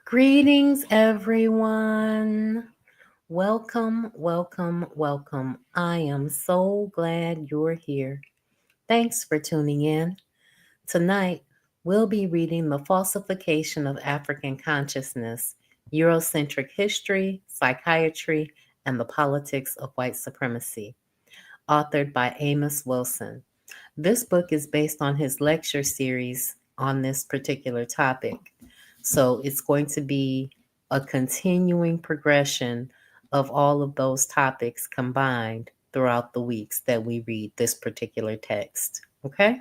Greetings, everyone. Welcome, welcome, welcome. I am so glad you're here. Thanks for tuning in. Tonight, we'll be reading The Falsification of African Consciousness, Eurocentric History, Psychiatry, and the Politics of White Supremacy, authored by Amos Wilson. This book is based on his lecture series on this particular topic. So it's going to be a continuing progression of all of those topics combined throughout the weeks that we read this particular text. Okay?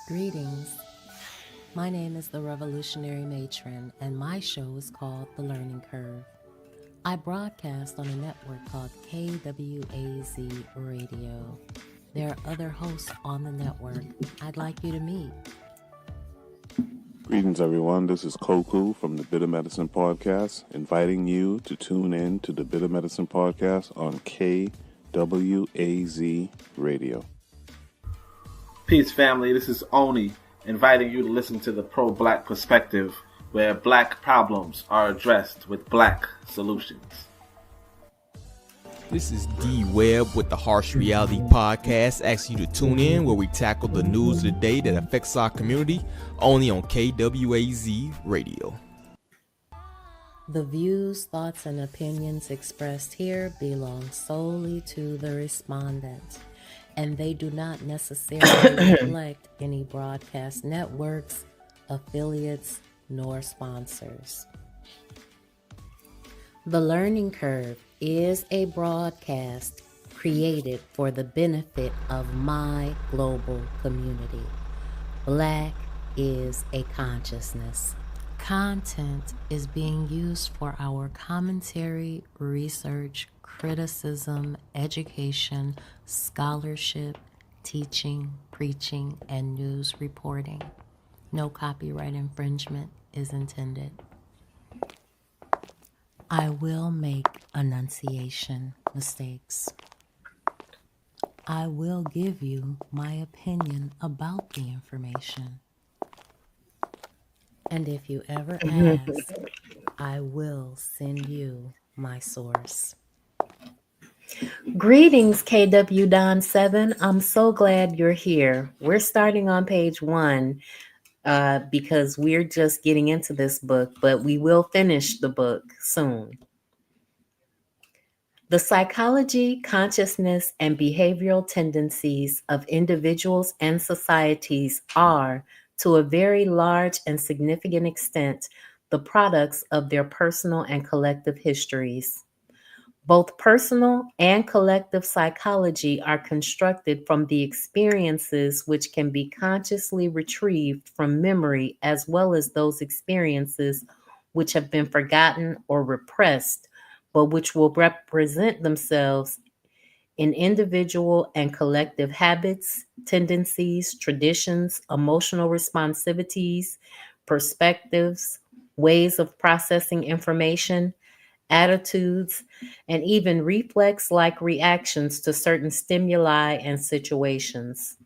Greetings. My name is the Revolutionary Matron, and my show is called The Learning Curve. I broadcast on a network called KWAZ Radio. There are other hosts on the network I'd like you to meet. Greetings, everyone. This is Koku from the Bitter Medicine Podcast, inviting you to tune in to the Bitter Medicine Podcast on KWAZ Radio. Peace, family. This is Oni, inviting you to listen to the Pro-Black Perspective, where black problems are addressed with black solutions. This is D Webb with the Harsh Reality Podcast, asking you to tune in where we tackle the news of the day that affects our community, only on KWAZ Radio. The views, thoughts, and opinions expressed here belong solely to the respondent, and they do not necessarily reflect any broadcast networks, affiliates, nor sponsors. The Learning Curve is a broadcast created for the benefit of my global community. Black is a consciousness. Content is being used for our commentary, research, criticism, education, scholarship, teaching, preaching, and news reporting. No copyright infringement is intended. I will make enunciation mistakes. I will give you my opinion about the information. And if you ever ask, I will send you my source. Greetings, KW Don 7. I'm so glad you're here. We're starting on page 1 because we're just getting into this book, but we will finish the book soon. The psychology, consciousness, and behavioral tendencies of individuals and societies are, to a very large and significant extent, the products of their personal and collective histories. Both personal and collective psychology are constructed from the experiences which can be consciously retrieved from memory, as well as those experiences which have been forgotten or repressed, but which will represent themselves in individual and collective habits, tendencies, traditions, emotional responsivities, perspectives, ways of processing information, attitudes, and even reflex-like reactions to certain stimuli and situations.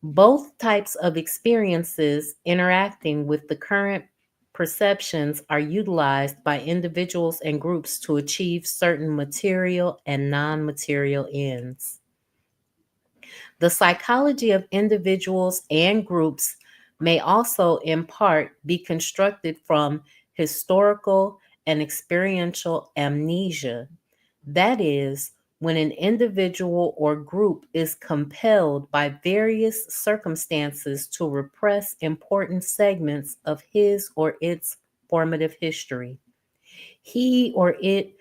Both types of experiences interacting with the current perceptions are utilized by individuals and groups to achieve certain material and non-material ends. The psychology of individuals and groups may also, in part, be constructed from historical and experiential amnesia. That is, when an individual or group is compelled by various circumstances to repress important segments of his or its formative history. He or it,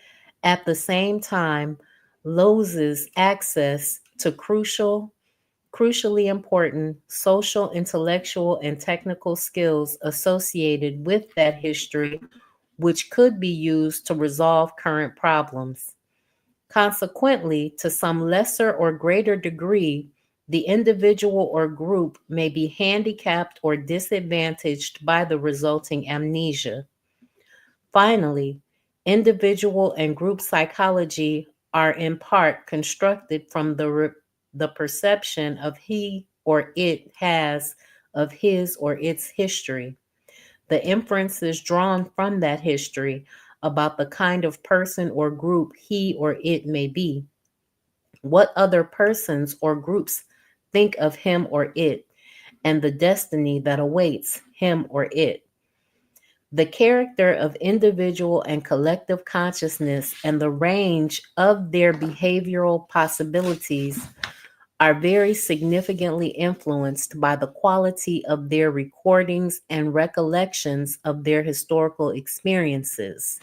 at the same time, loses access to crucially important social, intellectual, and technical skills associated with that history, which could be used to resolve current problems. Consequently, to some lesser or greater degree, the individual or group may be handicapped or disadvantaged by the resulting amnesia. Finally, individual and group psychology are in part constructed from the perception of he or it has of his or its history. The inferences drawn from that history about the kind of person or group he or it may be, what other persons or groups think of him or it, and the destiny that awaits him or it. The character of individual and collective consciousness and the range of their behavioral possibilities are very significantly influenced by the quality of their recordings and recollections of their historical experiences.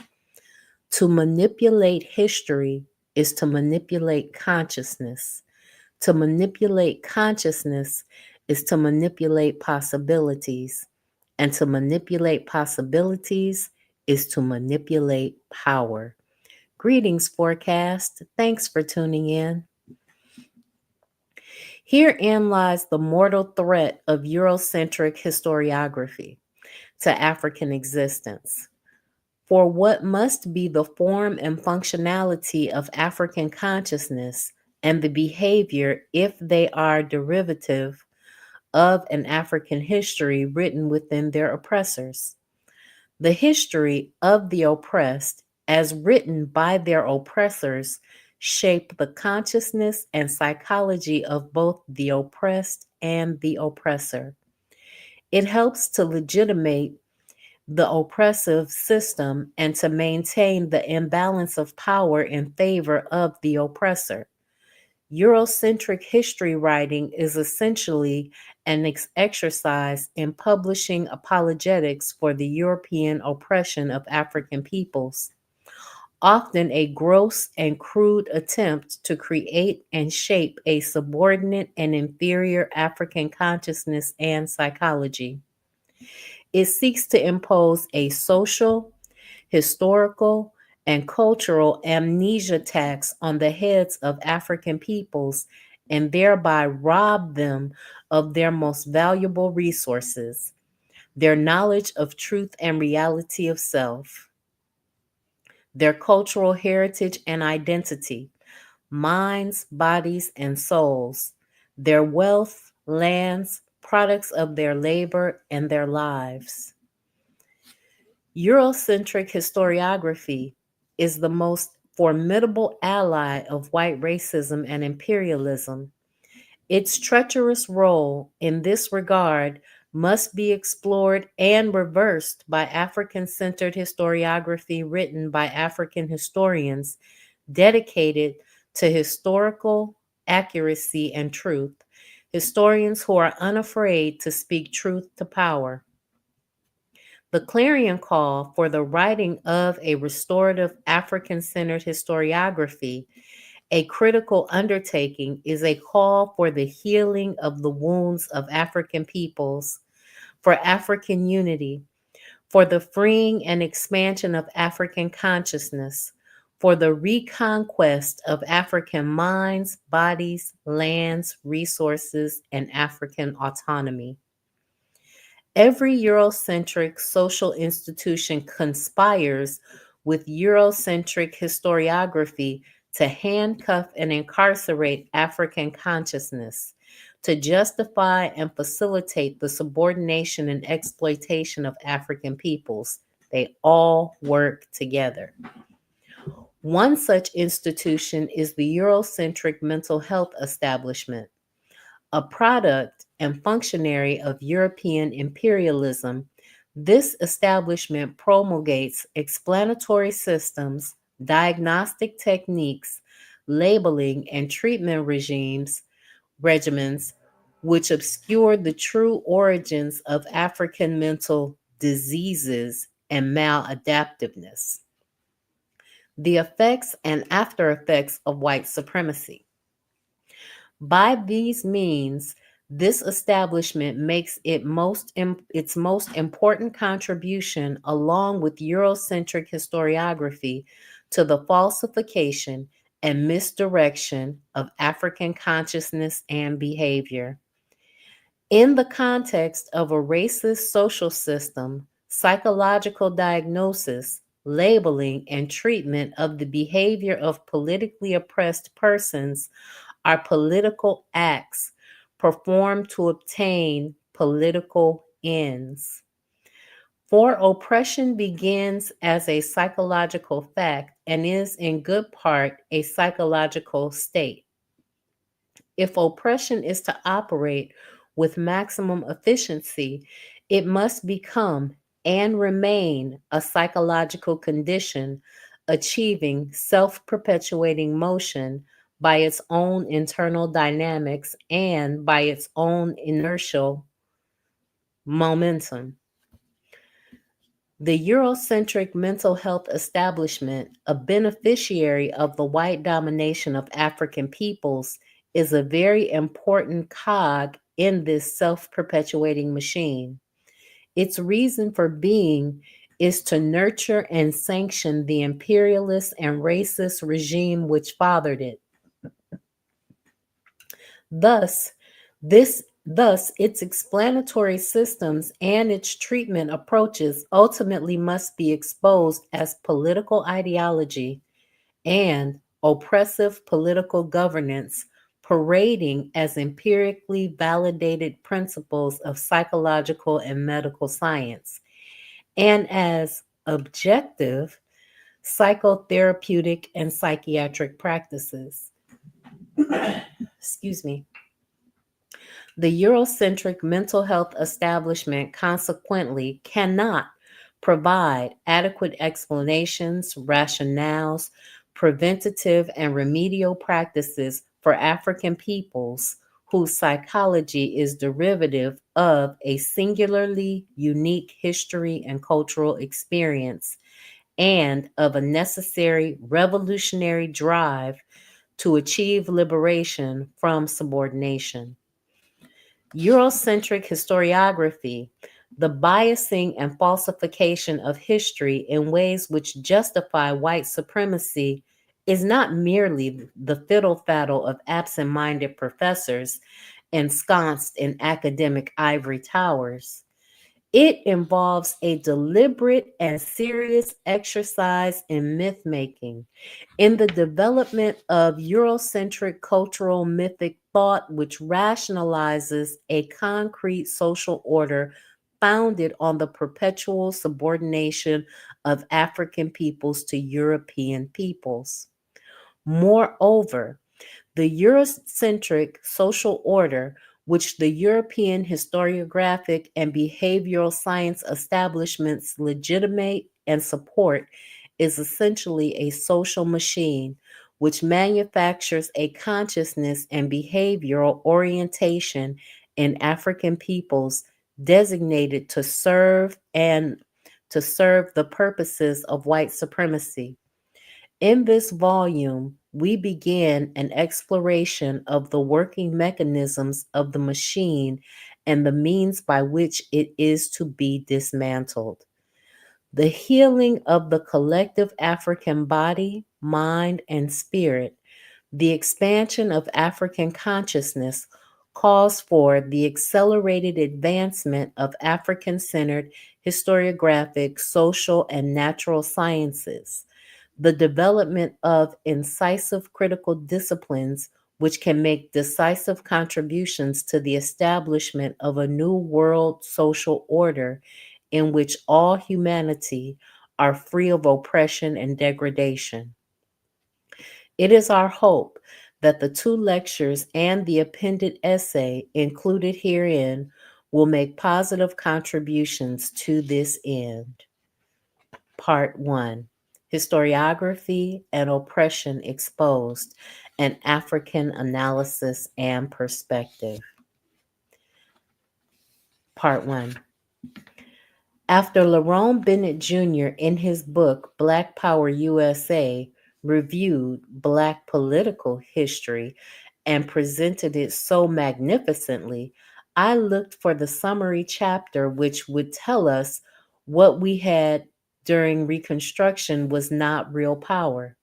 To manipulate history is to manipulate consciousness. To manipulate consciousness is to manipulate possibilities. And to manipulate possibilities is to manipulate power. Greetings, Forecast. Thanks for tuning in. Herein lies the mortal threat of Eurocentric historiography to African existence. For what must be the form and functionality of African consciousness and the behavior if they are derivative of an African history written within their oppressors? The history of the oppressed, as written by their oppressors, shape the consciousness and psychology of both the oppressed and the oppressor. It helps to legitimate the oppressive system and to maintain the imbalance of power in favor of the oppressor. Eurocentric history writing is essentially an exercise in publishing apologetics for the European oppression of African peoples, often a gross and crude attempt to create and shape a subordinate and inferior African consciousness and psychology. It seeks to impose a social, historical, and cultural amnesia tax on the heads of African peoples and thereby rob them of their most valuable resources, their knowledge of truth and reality of self, their cultural heritage and identity, minds, bodies, and souls, their wealth, lands, products of their labor, and their lives. Eurocentric historiography is the most formidable ally of white racism and imperialism. Its treacherous role in this regard must be explored and reversed by African centered historiography written by African historians dedicated to historical accuracy and truth, historians who are unafraid to speak truth to power. The clarion call for the writing of a restorative African centered historiography, a critical undertaking, is a call for the healing of the wounds of African peoples, for African unity, for the freeing and expansion of African consciousness, for the reconquest of African minds, bodies, lands, resources, and African autonomy. Every Eurocentric social institution conspires with Eurocentric historiography to handcuff and incarcerate African consciousness, to justify and facilitate the subordination and exploitation of African peoples. They all work together. One such institution is the Eurocentric mental health establishment, a product and functionary of European imperialism. This establishment promulgates explanatory systems, diagnostic techniques, labeling, and treatment regimens which obscure the true origins of African mental diseases and maladaptiveness, the effects and after effects of white supremacy. By these means, this establishment makes its most important contribution, along with Eurocentric historiography, to the falsification and misdirection of African consciousness and behavior. In the context of a racist social system, psychological diagnosis, labeling, and treatment of the behavior of politically oppressed persons are political acts performed to obtain political ends. For oppression begins as a psychological fact and is in good part a psychological state. If oppression is to operate with maximum efficiency, it must become and remain a psychological condition achieving self perpetuating motion by its own internal dynamics and by its own inertial momentum. The Eurocentric mental health establishment, a beneficiary of the white domination of African peoples, is a very important cog in this self perpetuating machine. Its reason for being is to nurture and sanction the imperialist and racist regime which fathered it. Thus, thus its explanatory systems and its treatment approaches ultimately must be exposed as political ideology and oppressive political governance parading as empirically validated principles of psychological and medical science and as objective psychotherapeutic and psychiatric practices. Excuse me. The Eurocentric mental health establishment consequently cannot provide adequate explanations, rationales, preventative and remedial practices for African peoples whose psychology is derivative of a singularly unique history and cultural experience and of a necessary revolutionary drive to achieve liberation from subordination. Eurocentric historiography, the biasing and falsification of history in ways which justify white supremacy, is not merely the fiddle faddle of absent minded professors ensconced in academic ivory towers. It involves a deliberate and serious exercise in myth making, in the development of Eurocentric cultural mythic thought, which rationalizes a concrete social order founded on the perpetual subordination of African peoples to European peoples. Moreover, the Eurocentric social order, which the European historiographic and behavioral science establishments legitimate and support, is essentially a social machine which manufactures a consciousness and behavioral orientation in African peoples designated to serve the purposes of white supremacy. In this volume, we begin an exploration of the working mechanisms of the machine and the means by which it is to be dismantled. The healing of the collective African body, mind, and spirit, the expansion of African consciousness, calls for the accelerated advancement of African centered historiographic, social, and natural sciences, the development of incisive critical disciplines which can make decisive contributions to the establishment of a new world social order in which all humanity are free of oppression and degradation. It is our hope that the two lectures and the appended essay included herein will make positive contributions to this end. Part 1: Historiography and Oppression Exposed, an African Analysis and Perspective. Part 1. After Lerone Bennett Jr., in his book Black Power USA, reviewed Black political history and presented it so magnificently, I looked for the summary chapter which would tell us what we had during Reconstruction was not real power.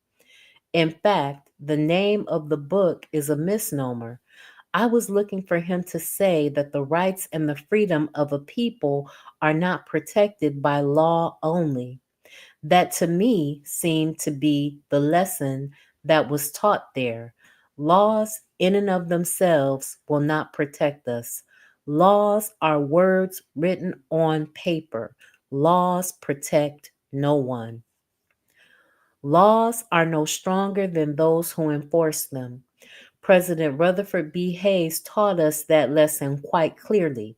In fact, the name of the book is a misnomer. I was looking for him to say that the rights and the freedom of a people are not protected by law only. That to me seemed to be the lesson that was taught there. Laws in and of themselves will not protect us. Laws are words written on paper. Laws protect no one. Laws are no stronger than those who enforce them. President Rutherford B. Hayes taught us that lesson quite clearly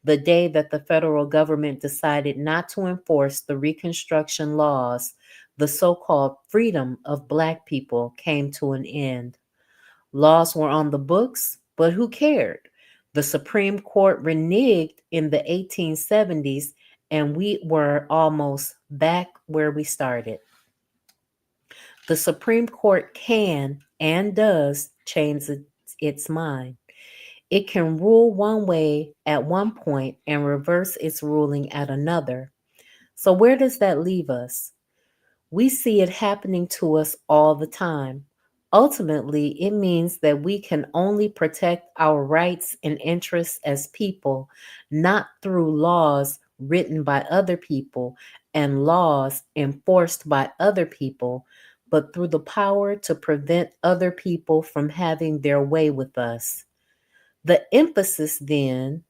the day that the federal government decided not to enforce the Reconstruction laws. The so called freedom of Black people came to an end. Laws were on the books, but who cared? The Supreme Court reneged in the 1870s, and we were almost back where we started. The Supreme Court can and does change its mind. It can rule one way at one point and reverse its ruling at another. So, where does that leave us? We see it happening to us all the time. Ultimately, it means that we can only protect our rights and interests as people, not through laws written by other people and laws enforced by other people, but through the power to prevent other people from having their way with us. The emphasis then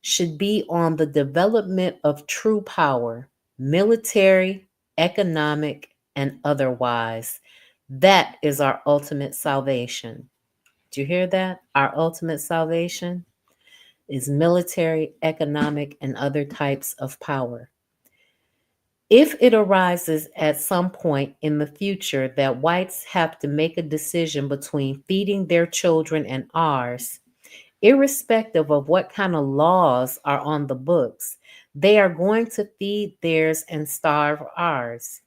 should be on the development of true power, military, economic, and otherwise. That is our ultimate salvation. Do you hear that? Our ultimate salvation is military, economic, and other types of power. If it arises at some point in the future that whites have to make a decision between feeding their children and ours, irrespective of what kind of laws are on the books, they are going to feed theirs and starve ours.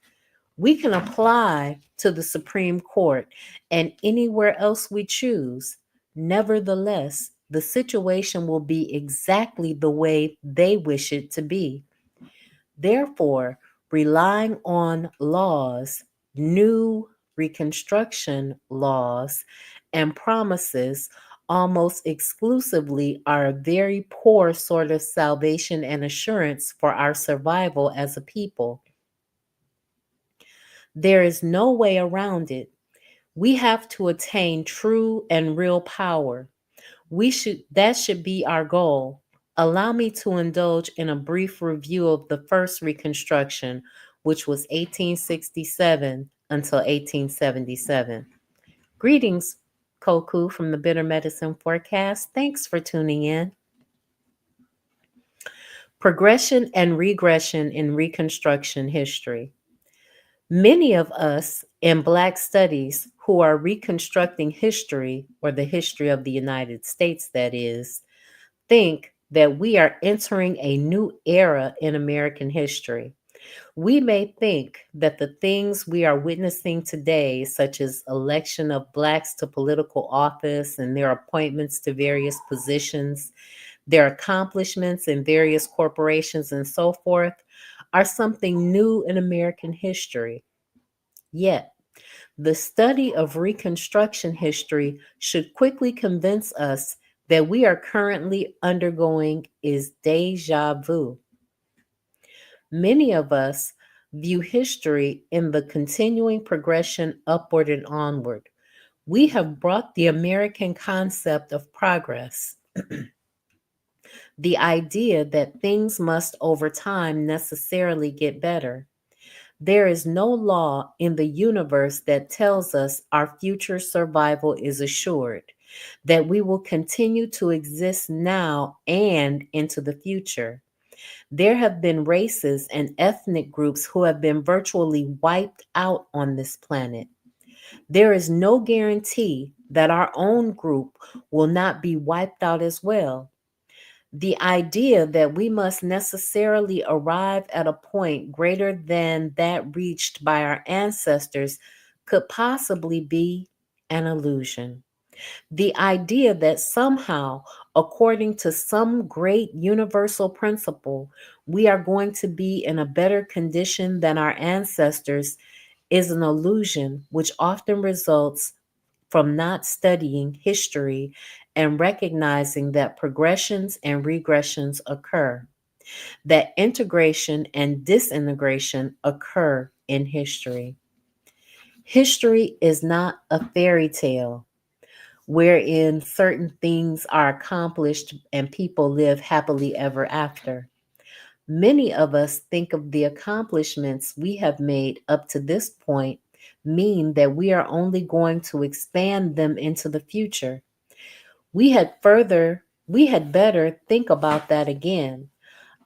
We can apply to the Supreme Court and anywhere else we choose. Nevertheless, the situation will be exactly the way they wish it to be. Therefore, relying on laws, new Reconstruction laws, and promises almost exclusively are a very poor sort of salvation and assurance for our survival as a people. There is no way around it. We have to attain true and real power. That should be our goal. Allow me to indulge in a brief review of the first Reconstruction, which was 1867 until 1877. Greetings, Koku from the Bitter Medicine Forecast. Thanks for tuning in. Progression and regression in Reconstruction history. Many of us in Black studies who are reconstructing history, or the history of the United States, that is, think that we are entering a new era in American history. We may think that the things we are witnessing today, such as election of Blacks to political office and their appointments to various positions, their accomplishments in various corporations, and so forth, are something new in American history. Yet, the study of Reconstruction history should quickly convince us that we are currently undergoing is deja vu. Many of us view history in the continuing progression upward and onward. We have brought the American concept of progress, the idea that things must over time necessarily get better. There is no law in the universe that tells us our future survival is assured, that we will continue to exist now and into the future. There have been races and ethnic groups who have been virtually wiped out on this planet. There is no guarantee that our own group will not be wiped out as well. The idea that we must necessarily arrive at a point greater than that reached by our ancestors could possibly be an illusion. The idea that somehow, according to some great universal principle, we are going to be in a better condition than our ancestors is an illusion which often results from not studying history and recognizing that progressions and regressions occur, that integration and disintegration occur in history. History is not a fairy tale wherein certain things are accomplished and people live happily ever after. Many of us think of the accomplishments we have made up to this point mean that we are only going to expand them into the future. We had better think about that again.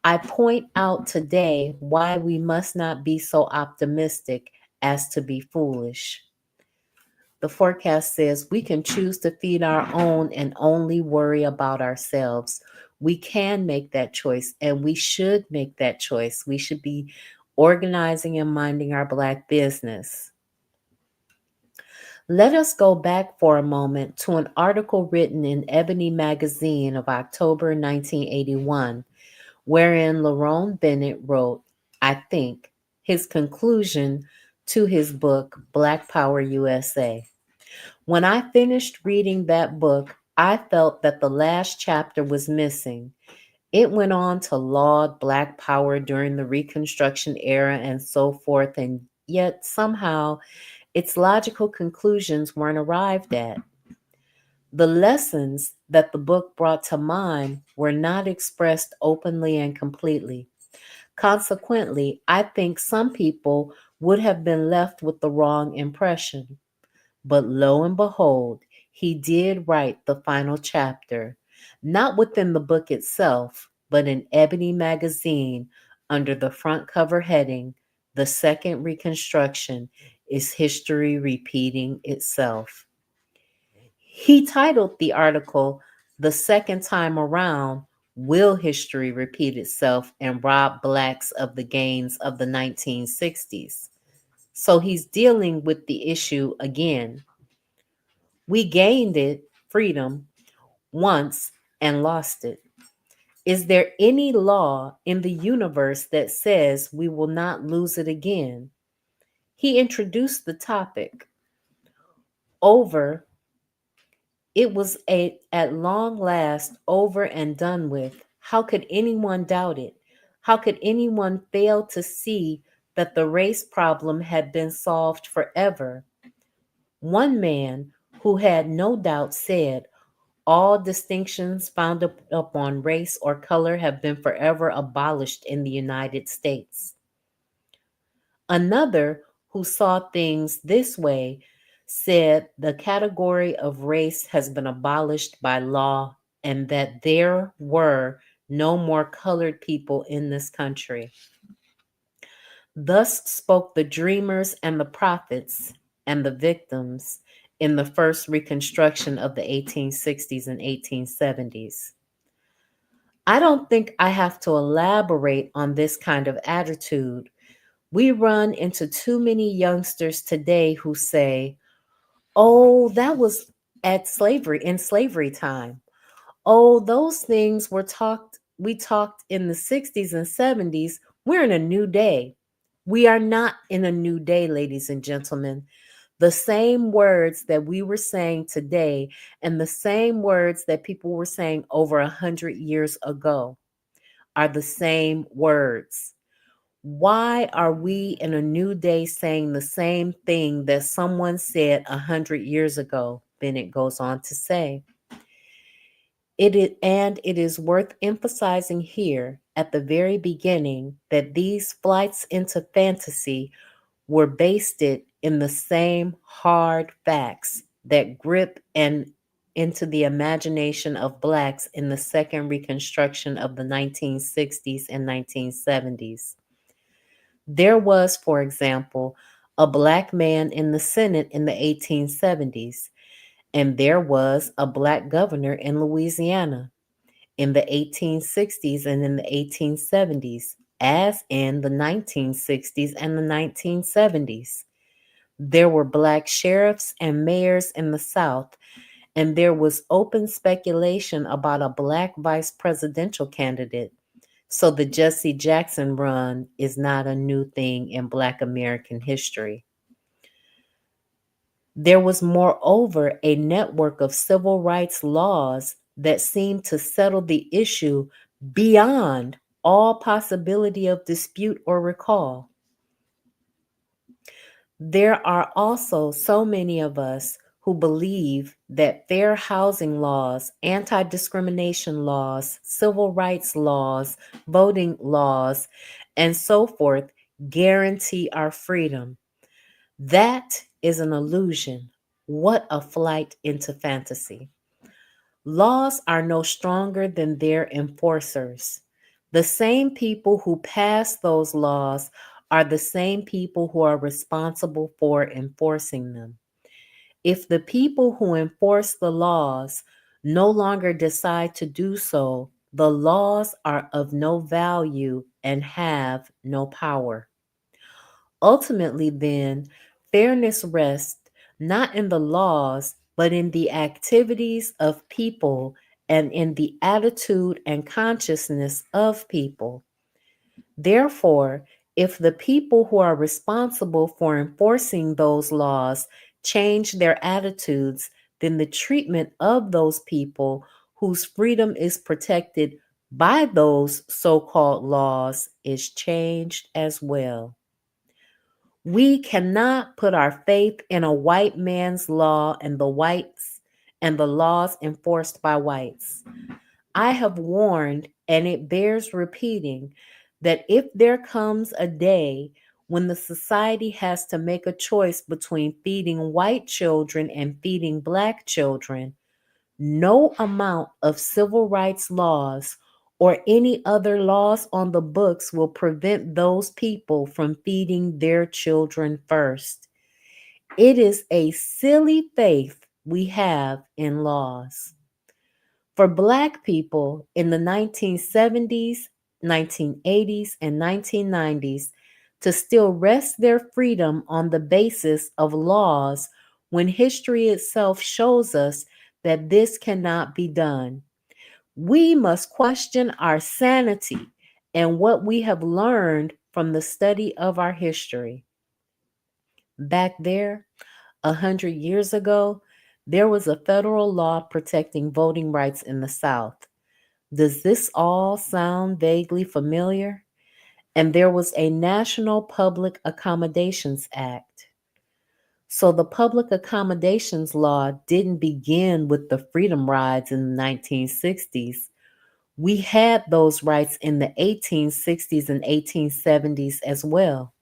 I point out today why we must not be so optimistic as to be foolish. The forecast says we can choose to feed our own and only worry about ourselves. We can make that choice and we should make that choice. We should be organizing and minding our Black business. Let us go back for a moment to an article written in Ebony magazine of October 1981, wherein Lerone Bennett wrote, I think, his conclusion to his book, Black Power USA. When I finished reading that book, I felt that the last chapter was missing. It went on to laud Black power during the Reconstruction era and so forth, and yet somehow its logical conclusions weren't arrived at. The lessons that the book brought to mind were not expressed openly and completely. Consequently, I think some people would have been left with the wrong impression. But lo and behold, he did write the final chapter, not within the book itself, but in Ebony magazine under the front cover heading, The Second Reconstruction is History Repeating Itself. He titled the article, The Second Time Around, Will History Repeat Itself and Rob Blacks of the Gains of the 1960s? So he's dealing with the issue again. We gained it, freedom, once and lost it. Is there any law in the universe that says we will not lose it again? He introduced the topic. Over, it was at long last over and done with. How could anyone doubt it? How could anyone fail to see that the race problem had been solved forever? One man who had no doubt said, all distinctions founded upon race or color have been forever abolished in the United States. Another, who saw things this way, said the category of race has been abolished by law and that there were no more colored people in this country. Thus spoke the dreamers and the prophets and the victims in the first Reconstruction of the 1860s and 1870s. I don't think I have to elaborate on this kind of attitude. We run into too many youngsters today who say, oh, that was in slavery time. Oh, those things we talked in the 60s and 70s. We're in a new day. We are not in a new day, ladies and gentlemen. The same words that we were saying today and the same words that people were saying over 100 years ago are the same words. Why are we in a new day saying the same thing that someone said 100 years ago? Bennett goes on to say. It is worth emphasizing here at the very beginning that these flights into fantasy were based in the same hard facts that grip and into the imagination of Blacks in the second Reconstruction of the 1960s and 1970s. There was, for example, a Black man in the Senate in the 1870s, and there was a Black governor in Louisiana in the 1860s and in the 1870s, as in the 1960s and the 1970s. There were Black sheriffs and mayors in the South, and there was open speculation about a Black vice presidential candidate. So the Jesse Jackson run is not a new thing in Black American history. There was, moreover, a network of civil rights laws that seemed to settle the issue beyond all possibility of dispute or recall. There are also so many of us who believe that fair housing laws, anti discrimination laws, civil rights laws, voting laws, and so forth guarantee our freedom. That is an illusion. What a flight into fantasy. Laws are no stronger than their enforcers. The same people who pass those laws are the same people who are responsible for enforcing them. If the people who enforce the laws no longer decide to do so, the laws are of no value and have no power. Ultimately, then, fairness rests not in the laws, but in the activities of people and in the attitude and consciousness of people. Therefore, if the people who are responsible for enforcing those laws change their attitudes, then the treatment of those people whose freedom is protected by those so called laws is changed as well. We cannot put our faith in a white man's law and the whites and the laws enforced by whites. I have warned, and it bears repeating, that if there comes a day when the society has to make a choice between feeding white children and feeding black children, no amount of civil rights laws or any other laws on the books will prevent those people from feeding their children first. It is a silly faith we have in laws. For Black people in the 1970s, 1980s, and 1990s to still rest their freedom on the basis of laws when history itself shows us that this cannot be done. We must question our sanity and what we have learned from the study of our history. Back there, 100 years ago, there was a federal law protecting voting rights in the South. Does this all sound vaguely familiar? And there was a National Public Accommodations Act. So the Public Accommodations Law didn't begin with the freedom rides in the 1960s. We had those rights in the 1860s and 1870s as well.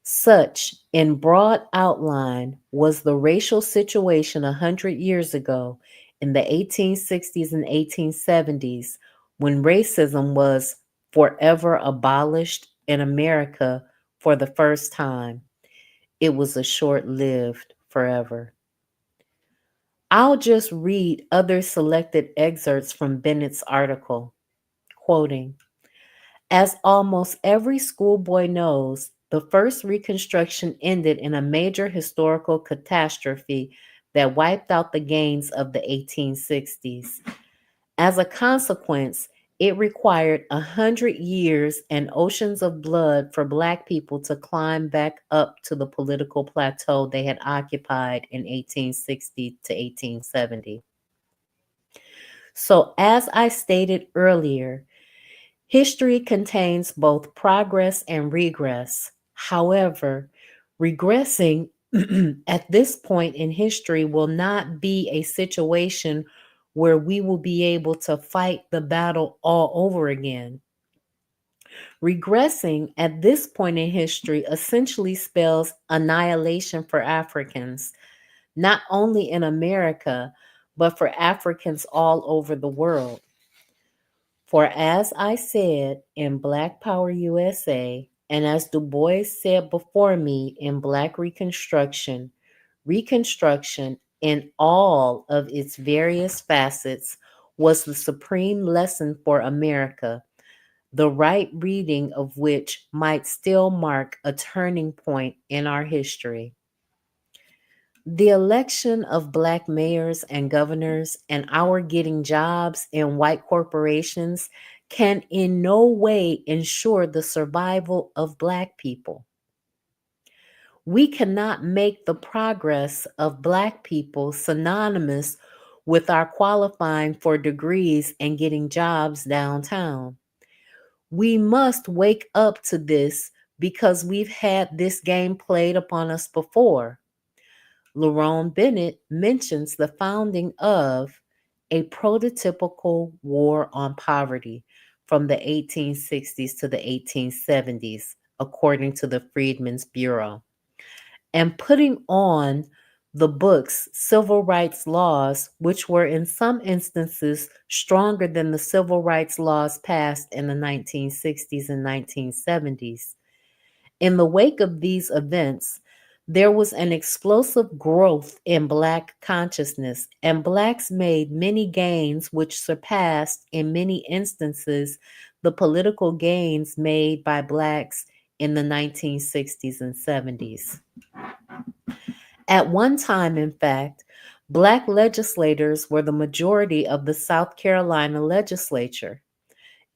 Such, in broad outline, was the racial situation 100 years ago in the 1860s and 1870s when racism was forever abolished in America for the first time. It was a short lived forever. I'll just read other selected excerpts from Bennett's article, quoting, as almost every schoolboy knows, the first Reconstruction ended in a major historical catastrophe that wiped out the gains of the 1860s. As a consequence, it required 100 years and oceans of blood for Black people to climb back up to the political plateau they had occupied in 1860 to 1870. So, as I stated earlier, history contains both progress and regress. However, regressing at this point in history will not be a situation where we will be able to fight the battle all over again. Regressing at this point in history essentially spells annihilation for Africans, not only in America, but for Africans all over the world. For as I said in Black Power USA, and as Du Bois said before me in Black Reconstruction, Reconstruction in all of its various facets was the supreme lesson for America, the right reading of which might still mark a turning point in our history. The election of Black mayors and governors and our getting jobs in white corporations can in no way ensure the survival of Black people. We cannot make the progress of Black people synonymous with our qualifying for degrees and getting jobs downtown. We must wake up to this because we've had this game played upon us before. Lerone Bennett mentions the founding of a prototypical war on poverty from the 1860s to the 1870s, according to the Freedmen's Bureau, and putting on the books civil rights laws, which were in some instances stronger than the civil rights laws passed in the 1960s and 1970s. In the wake of these events, there was an explosive growth in Black consciousness, and Blacks made many gains which surpassed, in many instances, the political gains made by Blacks in the 1960s and 70s. At one time, in fact, Black legislators were the majority of the South Carolina legislature.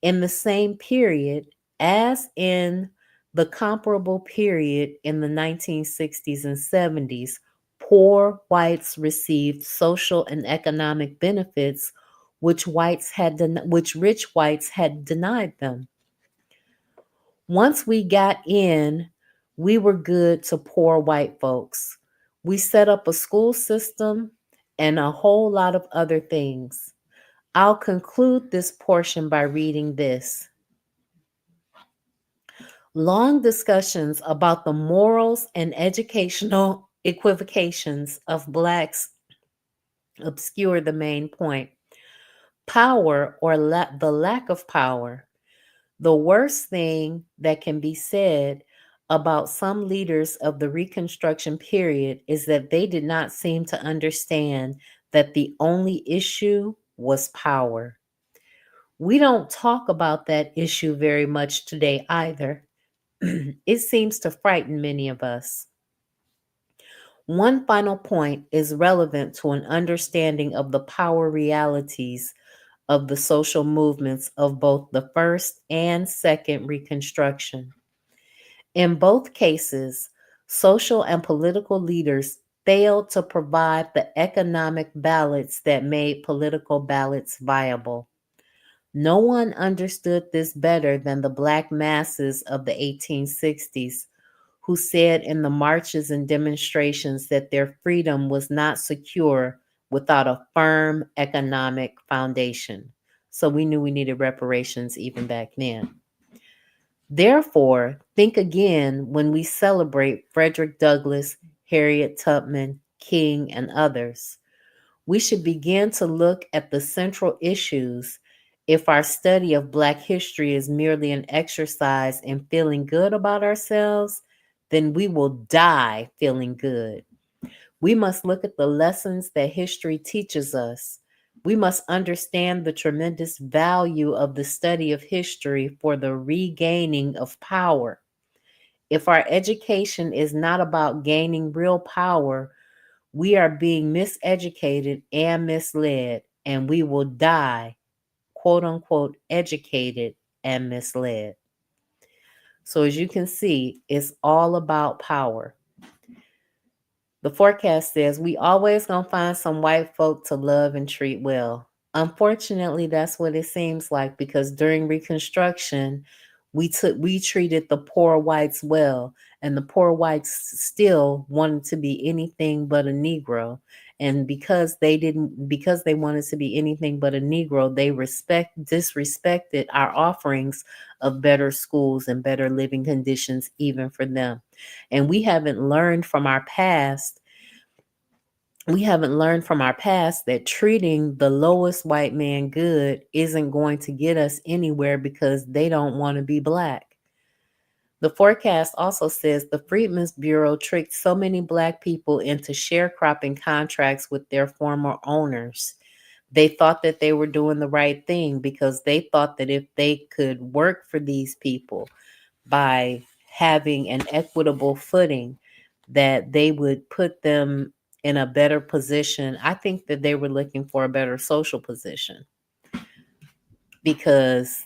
In the same period, as in the comparable period in the 1960s and 70s, poor whites received social and economic benefits which rich whites had denied them. Once we got in, we were good to poor white folks. We set up a school system and a whole lot of other things. I'll conclude this portion by reading this. Long discussions about the morals and educational equivocations of Blacks obscure the main point. Power, or the lack of power. The worst thing that can be said about some leaders of the Reconstruction period is that they did not seem to understand that the only issue was power. We don't talk about that issue very much today either. It seems to frighten many of us. One final point is relevant to an understanding of the power realities of the social movements of both the first and second Reconstruction. In both cases, social and political leaders failed to provide the economic balance that made political balance viable. No one understood this better than the Black masses of the 1860s, who said in the marches and demonstrations that their freedom was not secure without a firm economic foundation. So we knew we needed reparations even back then. Therefore, think again when we celebrate Frederick Douglass, Harriet Tubman, King, and others. We should begin to look at the central issues. If our study of Black history is merely an exercise in feeling good about ourselves, then we will die feeling good. We must look at the lessons that history teaches us. We must understand the tremendous value of the study of history for the regaining of power. If our education is not about gaining real power, we are being miseducated and misled, and we will die, quote unquote, educated and misled. So as you can see, it's all about power. The forecast says we always gonna find some white folk to love and treat well. Unfortunately, that's what it seems like, because during Reconstruction, we treated the poor whites well, and the poor whites still wanted to be anything but a Negro. And because they wanted to be anything but a Negro, they disrespected our offerings of better schools and better living conditions even for them. And we haven't learned from our past that treating the lowest white man good isn't going to get us anywhere, because they don't want to be Black. The forecast also says the Freedmen's Bureau tricked so many Black people into sharecropping contracts with their former owners. They thought that they were doing the right thing, because they thought that if they could work for these people by having an equitable footing, that they would put them in a better position. I think that they were looking for a better social position, because,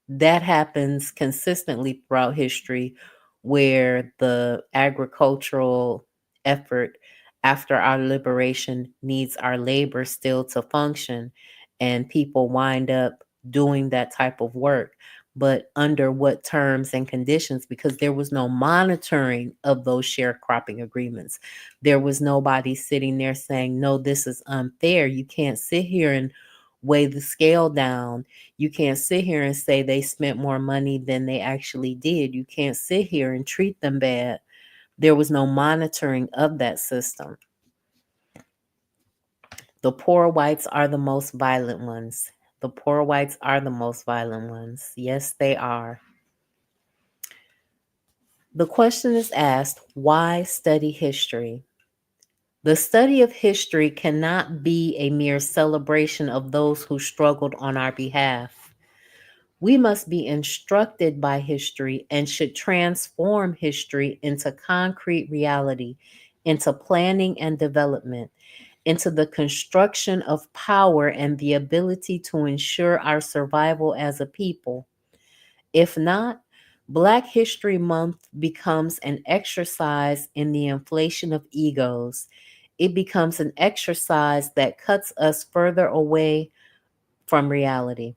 that happens consistently throughout history, where the agricultural effort after our liberation needs our labor still to function, and people wind up doing that type of work. but under what terms and conditions, because there was no monitoring of those sharecropping agreements. There was nobody sitting there saying, no, this is unfair. You can't sit here and weigh the scale down. You can't sit here and say they spent more money than they actually did. You can't sit here and treat them bad. There was no monitoring of that system. The poor whites are the most violent ones. The poor whites are the most violent ones. Yes, they are. The question is asked, why study history? The study of history cannot be a mere celebration of those who struggled on our behalf. We must be instructed by history and should transform history into concrete reality, into planning and development, into the construction of power and the ability to ensure our survival as a people. If not, Black History Month becomes an exercise in the inflation of egos. It becomes an exercise that cuts us further away from reality.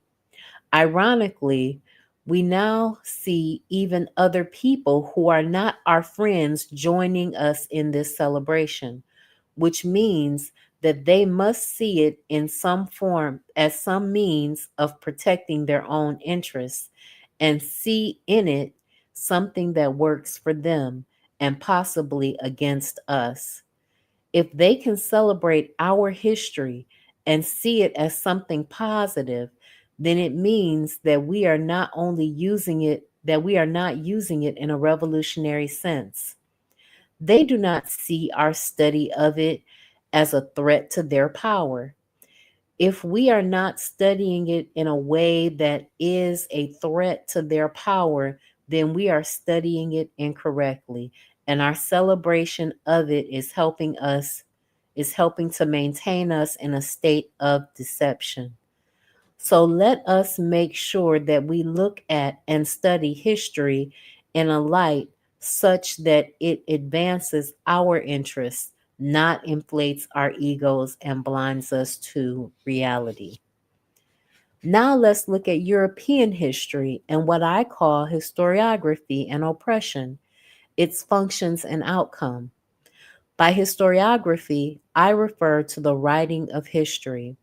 Ironically, we now see even other people who are not our friends joining us in this celebration, which means that they must see it in some form as some means of protecting their own interests and see in it something that works for them and possibly against us. If they can celebrate our history and see it as something positive, then it means that we are not only using it, that we are not using it in a revolutionary sense. They do not see our study of it as a threat to their power. If we are not studying it in a way that is a threat to their power, then we are studying it incorrectly. And our celebration of it is helping to maintain us in a state of deception. So let us make sure that we look at and study history in a light such that it advances our interests, not inflates our egos and blinds us to reality. Now let's look at European history and what I call historiography and oppression, its functions and outcome. By historiography, I refer to the writing of history.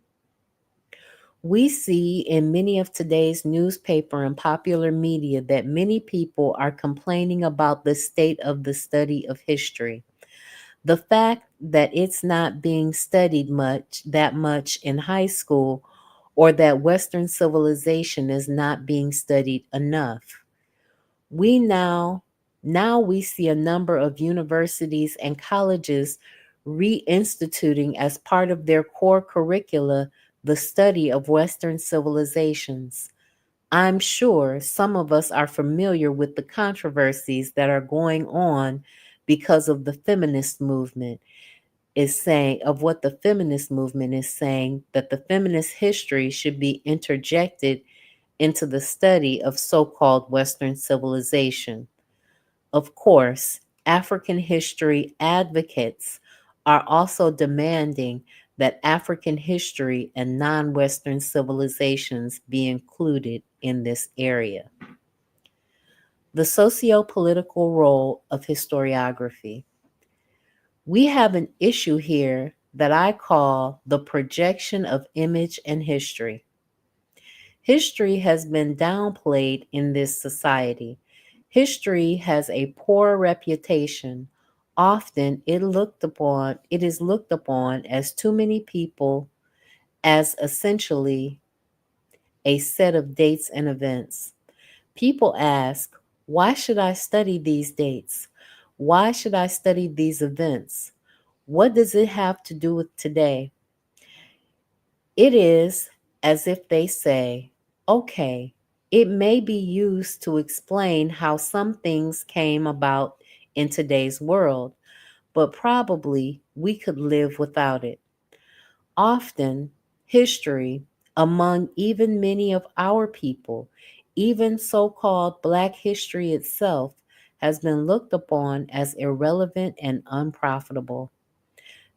We see in many of today's newspaper and popular media that many people are complaining about the state of the study of history. The fact that it's not being studied that much in high school, or that Western civilization is not being studied enough. We now we see a number of universities and colleges reinstituting as part of their core curricula the study of Western civilizations. I'm sure some of us are familiar with the controversies that are going on because of the feminist movement is saying of what the feminist movement is saying, that the feminist history should be interjected into the study of so-called Western civilization. Of course, African history advocates are also demanding that African history and non Western civilizations be included in this area. The socio political role of historiography. We have an issue here that I call the projection of image and history. History has been downplayed in this society. History has a poor reputation. Often it is looked upon as too many people, as essentially a set of dates and events. People ask, why should I study these dates? Why should I study these events? What does it have to do with today? It is as if they say, okay, it may be used to explain how some things came about in today's world, but probably we could live without it. Often, history, among even many of our people, even so called Black history itself, has been looked upon as irrelevant and unprofitable.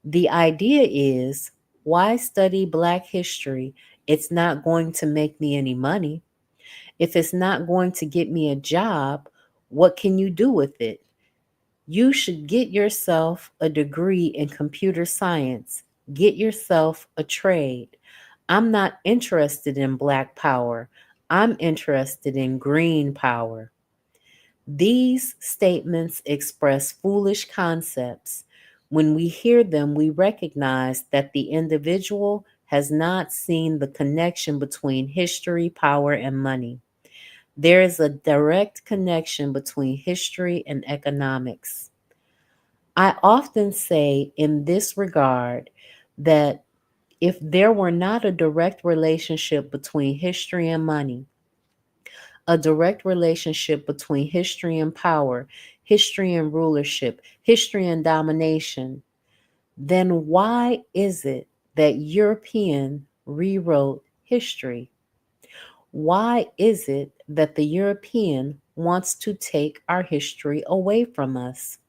The idea is, why study Black history? It's not going to make me any money. If it's not going to get me a job, what can you do with it? You should get yourself a degree in computer science. Get yourself a trade. I'm not interested in black power. I'm interested in green power. These statements express foolish concepts. When we hear them, we recognize that the individual has not seen the connection between history, power, and money. There is a direct connection between history and economics. I often say in this regard that if there were not a direct relationship between history and money, a direct relationship between history and power, history and rulership, history and domination, then why is it that European rewrote history? Why is it that the European wants to take our history away from us?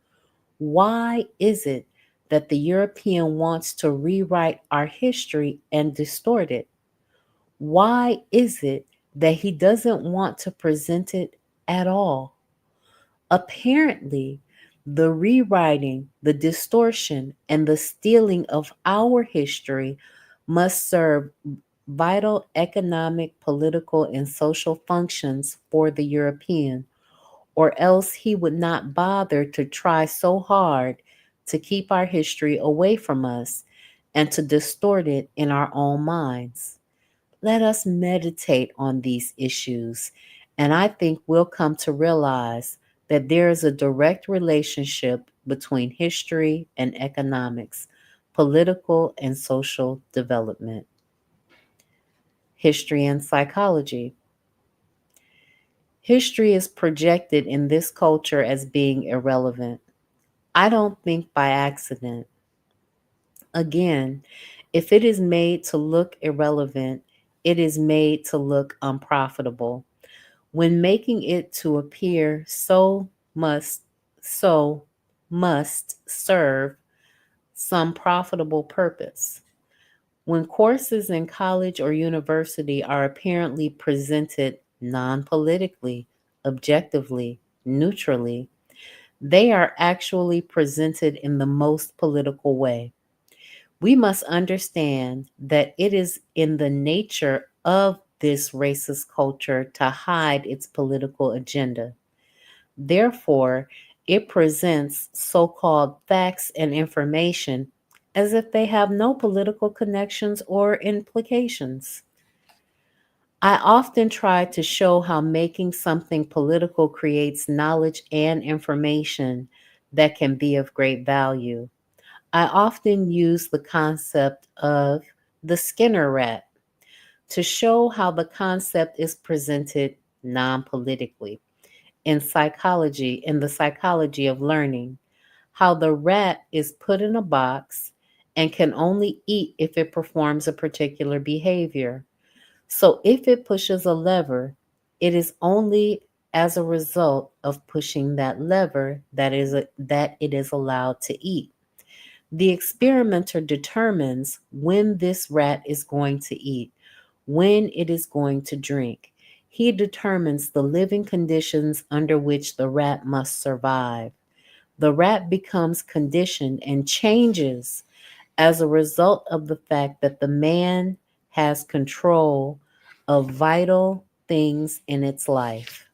Why is it that the European wants to rewrite our history and distort it? Why is it that he doesn't want to present it at all? Apparently, the rewriting, the distortion, and the stealing of our history must serve vital economic, political, and social functions for the European, or else he would not bother to try so hard to keep our history away from us and to distort it in our own minds. Let us meditate on these issues, and I think we'll come to realize that there is a direct relationship between history and economics, political and social development. History and psychology. History is projected in this culture as being irrelevant. I don't think by accident. Again, if it is made to look irrelevant, it is made to look unprofitable. When making it to appear so must serve some profitable purpose. When courses in college or university are apparently presented non-politically, objectively, neutrally, they are actually presented in the most political way. We must understand that it is in the nature of this racist culture to hide its political agenda. Therefore, it presents so called facts and information as if they have no political connections or implications. I often try to show how making something political creates knowledge and information that can be of great value. I often use the concept of the Skinner rat to show how the concept is presented non politically in the psychology of learning, how the rat is put in a box and can only eat if it performs a particular behavior. So if it pushes a lever, it is only as a result of pushing that lever that it is allowed to eat. The experimenter determines when this rat is going to eat, when it is going to drink. He determines the living conditions under which the rat must survive. The rat becomes conditioned and changes as a result of the fact that the man has control of vital things in its life.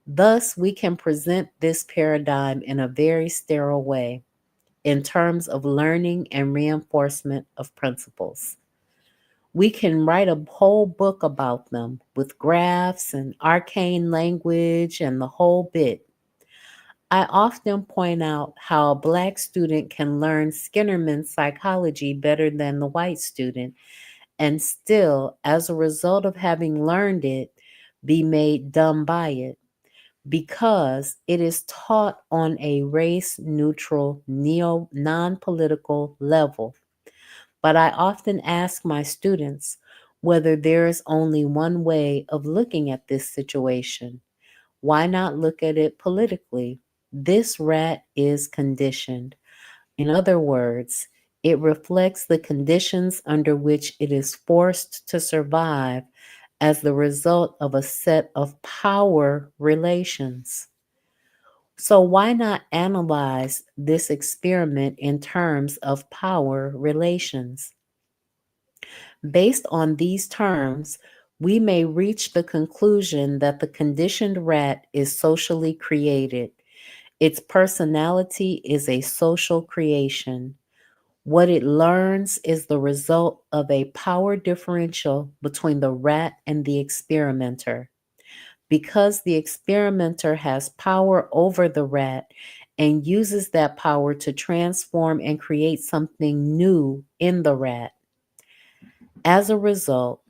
Thus, we can present this paradigm in a very sterile way in terms of learning and reinforcement of principles. We can write a whole book about them with graphs and arcane language and the whole bit. I often point out how a black student can learn Skinnerman's psychology better than the white student, and still, as a result of having learned it, be made dumb by it because it is taught on a race neutral, neo non political level. But I often ask my students whether there is only one way of looking at this situation. Why not look at it politically? This rat is conditioned. In other words, it reflects the conditions under which it is forced to survive as the result of a set of power relations. So, why not analyze this experiment in terms of power relations? Based on these terms, we may reach the conclusion that the conditioned rat is socially created. Its personality is a social creation. What it learns is the result of a power differential between the rat and the experimenter. Because the experimenter has power over the rat and uses that power to transform and create something new in the rat. As a result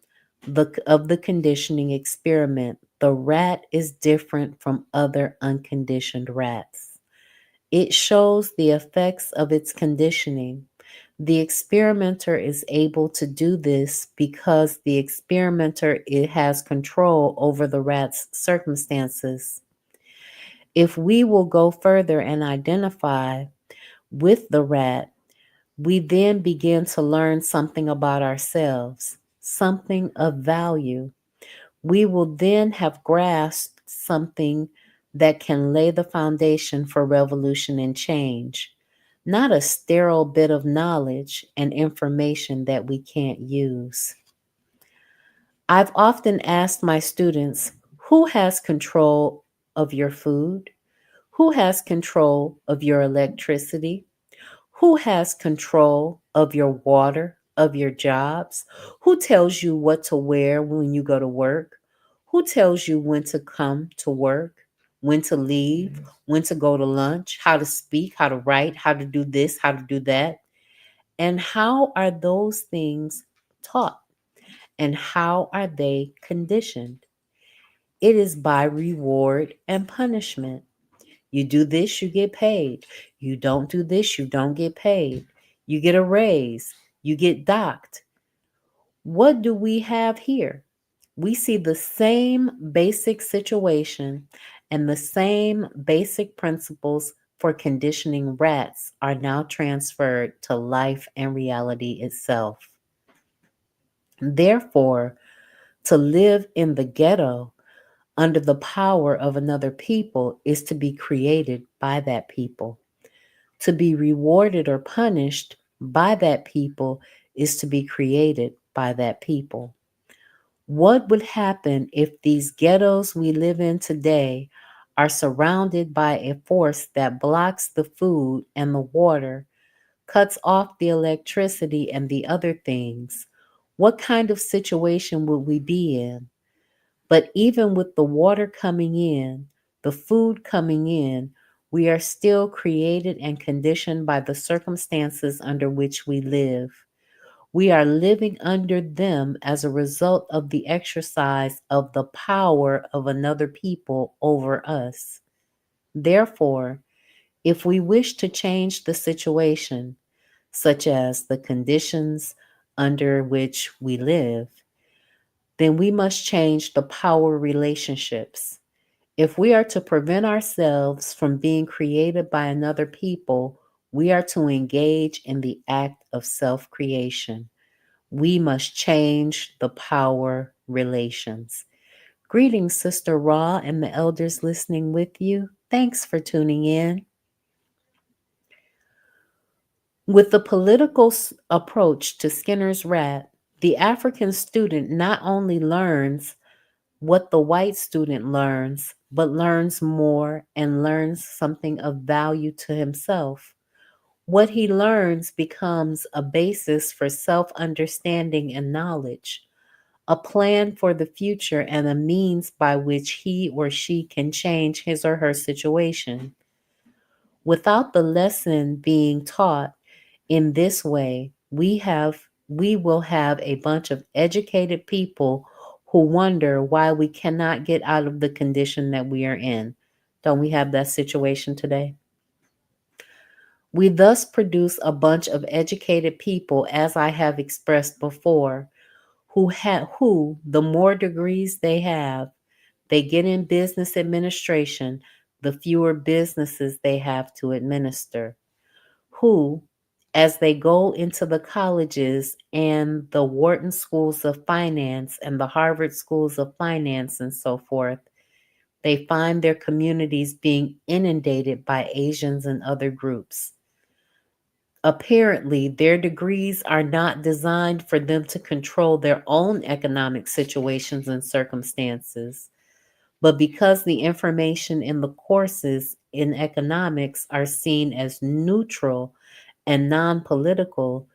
of the conditioning experiment, the rat is different from other unconditioned rats. It shows the effects of its conditioning. The experimenter is able to do this because the experimenter it has control over the rat's circumstances. If we will go further and identify with the rat, we then begin to learn something about ourselves, something of value. We will then have grasped something that can lay the foundation for revolution and change, not a sterile bit of knowledge and information that we can't use. I've often asked my students, who has control of your food? Who has control of your electricity? Who has control of your water, of your jobs? Who tells you what to wear when you go to work? Who tells you when to come to work, when to leave, when to go to lunch, how to speak, how to write, how to do this, how to do that? And how are those things taught? And how are they conditioned? It is by reward and punishment. You do this, you get paid. You don't do this, you don't get paid. You get a raise, you get docked. What do we have here? We see the same basic situation and the same basic principles for conditioning rats are now transferred to life and reality itself. Therefore, to live in the ghetto under the power of another people is to be created by that people. To be rewarded or punished by that people is to be created by that people. What would happen if these ghettos we live in today are surrounded by a force that blocks the food and the water, cuts off the electricity and the other things? What kind of situation would we be in? But even with the water coming in, the food coming in, we are still created and conditioned by the circumstances under which we live. We are living under them as a result of the exercise of the power of another people over us. Therefore, if we wish to change the situation, such as the conditions under which we live, then we must change the power relationships. If we are to prevent ourselves from being created by another people, we are to engage in the act of self creation. We must change the power relations. Greetings, Sister Ra and the elders listening with you. Thanks for tuning in. With the political approach to Skinner's rat, the African student not only learns what the white student learns, but learns more and learns something of value to himself. What he learns becomes a basis for self understanding and knowledge, a plan for the future, and a means by which he or she can change his or her situation. Without the lesson being taught in this way, we will have a bunch of educated people who wonder why we cannot get out of the condition that we are in. Don't we have that situation today? We thus produce a bunch of educated people, as I have expressed before, who the more degrees they get in business administration, the fewer businesses they have to administer. Who, as they go into the colleges and the Wharton schools of finance and the Harvard schools of finance and so forth, they find their communities being inundated by Asians and other groups. Apparently, their degrees are not designed for them to control their own economic situations and circumstances, but because the information in the courses in economics are seen as neutral and non political,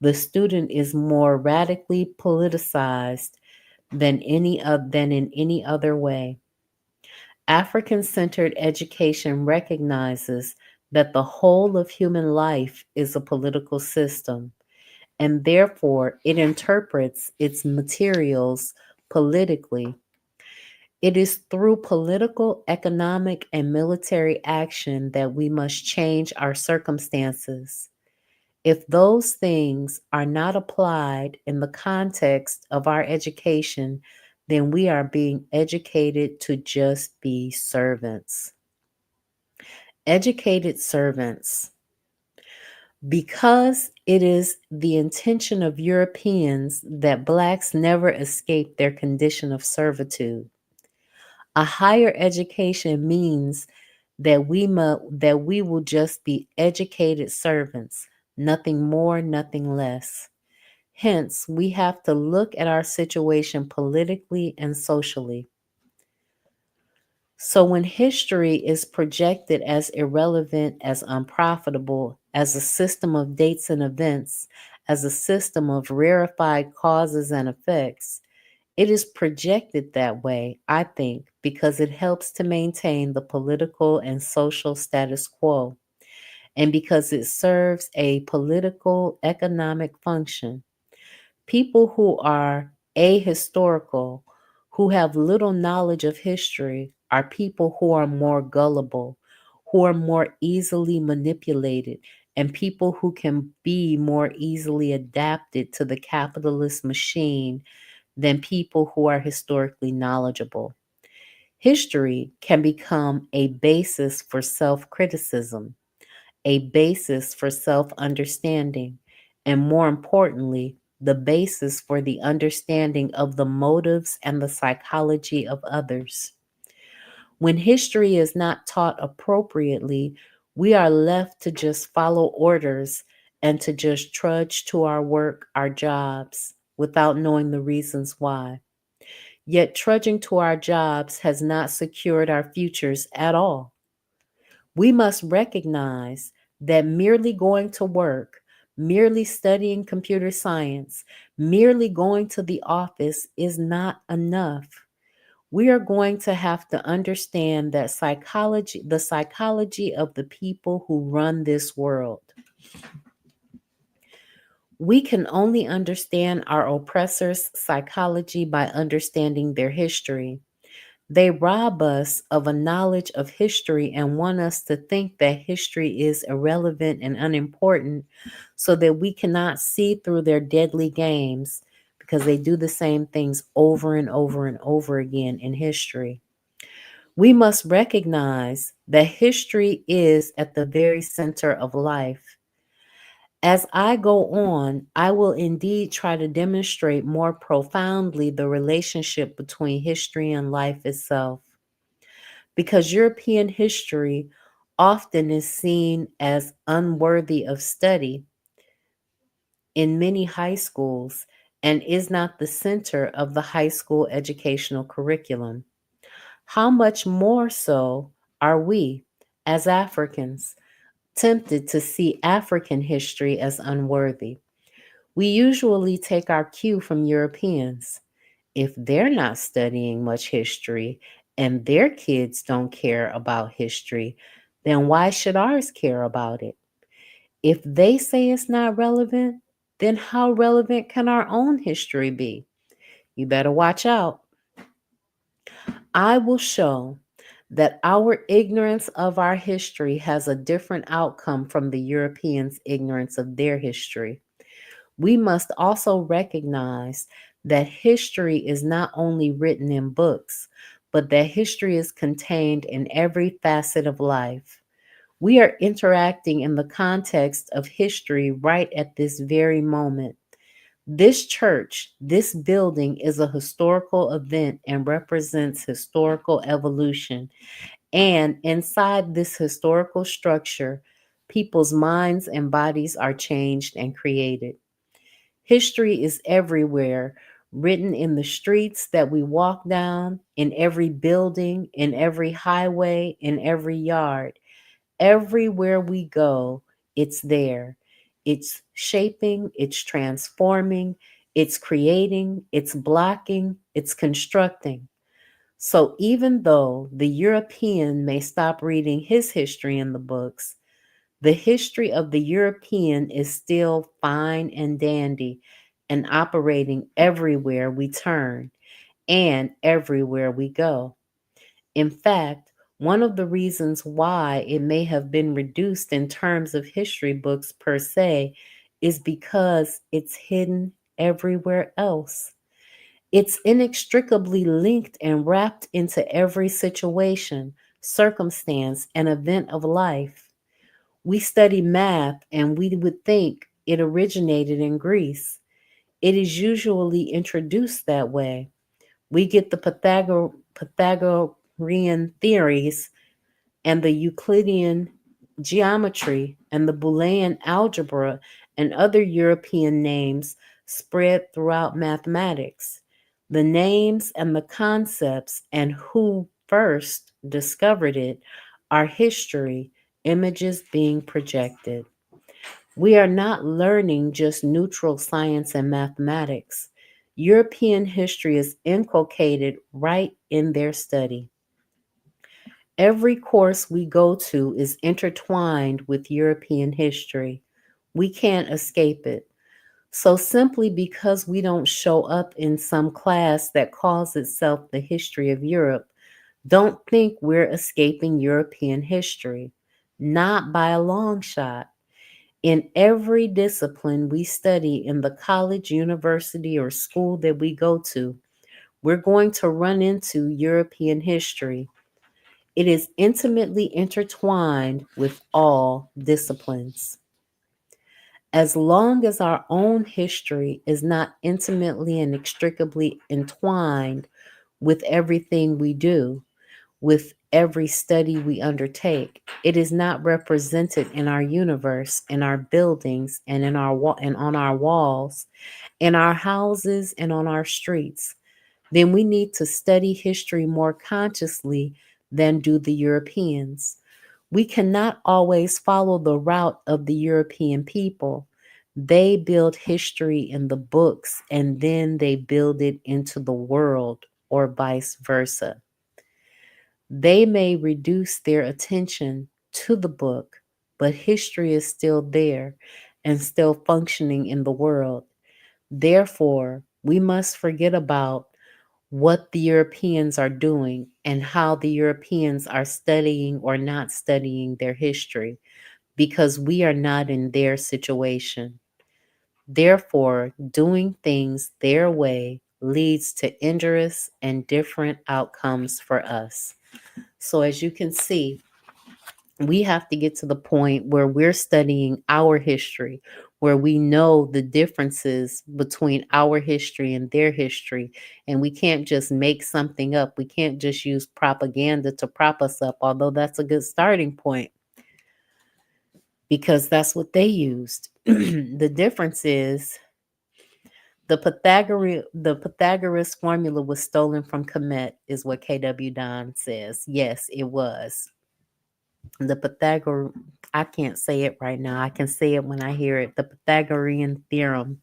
the student is more radically politicized than in any other way. African centered education recognizes that the whole of human life is a political system, and therefore it interprets its materials politically. It is through political, economic, and military action that we must change our circumstances. If those things are not applied in the context of our education, then we are being educated to just be servants. Educated servants. Because it is the intention of Europeans that Blacks never escape their condition of servitude. A higher education means that we will just be educated servants, nothing more, nothing less. Hence, we have to look at our situation politically and socially. So when history is projected as irrelevant, as unprofitable, as a system of dates and events, as a system of rarefied causes and effects, it is projected that way, I think, because it helps to maintain the political and social status quo, and because it serves a political economic function. People who are ahistorical, who have little knowledge of history, are people who are more gullible, who are more easily manipulated, and people who can be more easily adapted to the capitalist machine than people who are historically knowledgeable. History can become a basis for self criticism, a basis for self understanding, and more importantly, the basis for the understanding of the motives and the psychology of others. When history is not taught appropriately, we are left to just follow orders and to just trudge to our work, our jobs, without knowing the reasons why. Yet trudging to our jobs has not secured our futures at all. We must recognize that merely going to work, merely studying computer science, merely going to the office is not enough. We are going to have to understand that the psychology of the people who run this world. We can only understand our oppressors' psychology by understanding their history. They rob us of a knowledge of history and want us to think that history is irrelevant and unimportant so that we cannot see through their deadly games because they do the same things over and over and over again in history. We must recognize that history is at the very center of life. As I go on, I will indeed try to demonstrate more profoundly the relationship between history and life itself, because European history often is seen as unworthy of study in many high schools and is not the center of the high school educational curriculum. How much more so are we, as Africans, tempted to see African history as unworthy? We usually take our cue from Europeans. If they're not studying much history and their kids don't care about history, then why should ours care about it? If they say it's not relevant, then how relevant can our own history be? You better watch out. I will show that our ignorance of our history has a different outcome from the Europeans' ignorance of their history. We must also recognize that history is not only written in books, but that history is contained in every facet of life. We are interacting in the context of history right at this very moment. This church, this building is a historical event and represents historical evolution. And inside this historical structure, people's minds and bodies are changed and created. History is everywhere, written in the streets that we walk down, in every building, in every highway, in every yard. Everywhere we go, it's there. It's shaping, it's transforming, it's creating, it's blocking, it's constructing. So even though the European may stop reading his history in the books, the history of the European is still fine and dandy and operating everywhere we turn and everywhere we go. In fact, one of the reasons why it may have been reduced in terms of history books per se is because it's hidden everywhere else. It's inextricably linked and wrapped into every situation, circumstance, and event of life. We study math and we would think it originated in Greece. It is usually introduced that way. We get the Pythagorean theories and the Euclidean geometry and the Boolean algebra and other European names spread throughout mathematics. The names and the concepts and who first discovered it are history, images being projected. We are not learning just neutral science and mathematics. European history is inculcated right in their study. Every course we go to is intertwined with European history. We can't escape it. So, simply because we don't show up in some class that calls itself the history of Europe, don't think we're escaping European history. Not by a long shot. In every discipline we study in the college, university, or school that we go to, we're going to run into European history. It is intimately intertwined with all disciplines. As long as our own history is not intimately and inextricably entwined with everything we do, with every study we undertake, it is not represented in our universe, in our buildings, and and on our walls, in our houses, and on our streets. Then we need to study history more consciously than do the Europeans. We cannot always follow the route of the European people. They build history in the books and then they build it into the world, or vice versa. They may reduce their attention to the book, but history is still there and still functioning in the world. Therefore, we must forget about what the Europeans are doing and how the Europeans are studying or not studying their history because we are not in their situation. Therefore, doing things their way leads to injurious and different outcomes for us. So, as you can see, we have to get to the point where we're studying our history, where we know the differences between our history and their history. And we can't just make something up. We can't just use propaganda to prop us up, although that's a good starting point because that's what they used. The difference is the Pythagoras formula was stolen from Comet, is what KW Don says. Yes, it was. The Pythagor I can't say it right now. I can say it when I hear it. The Pythagorean theorem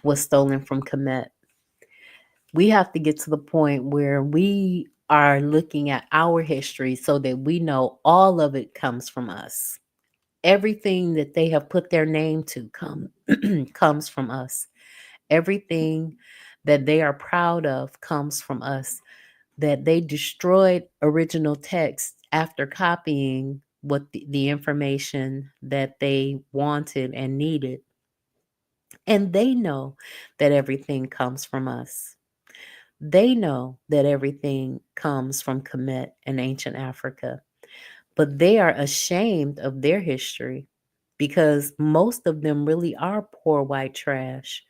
was stolen from Comet. We have to get to the point where we are looking at our history so that we know all of it comes from us. Everything that they have put their name to comes from us. Everything that they are proud of comes from us. That they destroyed original text after copying what the information that they wanted and needed. And they know that everything comes from us. They know that everything comes from Kemet and ancient Africa. but they are ashamed of their history because most of them really are poor white trash.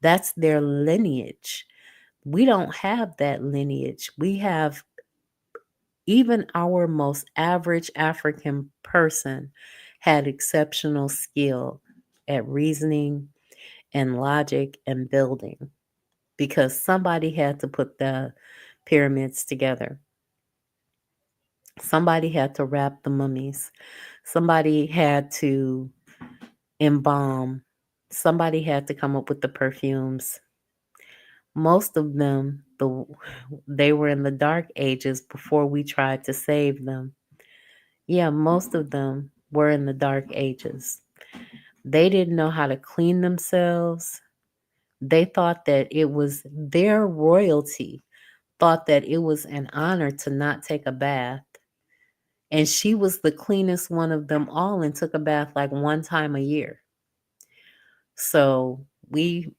That's their lineage. We don't have that lineage. We have even our most average African person had exceptional skill at reasoning and logic and building because somebody had to put the pyramids together. Somebody had to wrap the mummies. Somebody had to embalm. Somebody had to come up with the perfumes. Most of them, they were in the dark ages before we tried to save them. Yeah, most of them were in the dark ages. They didn't know how to clean themselves. They thought that it was their royalty, thought that it was an honor to not take a bath. And she was the cleanest one of them all and took a bath like one time a year. So we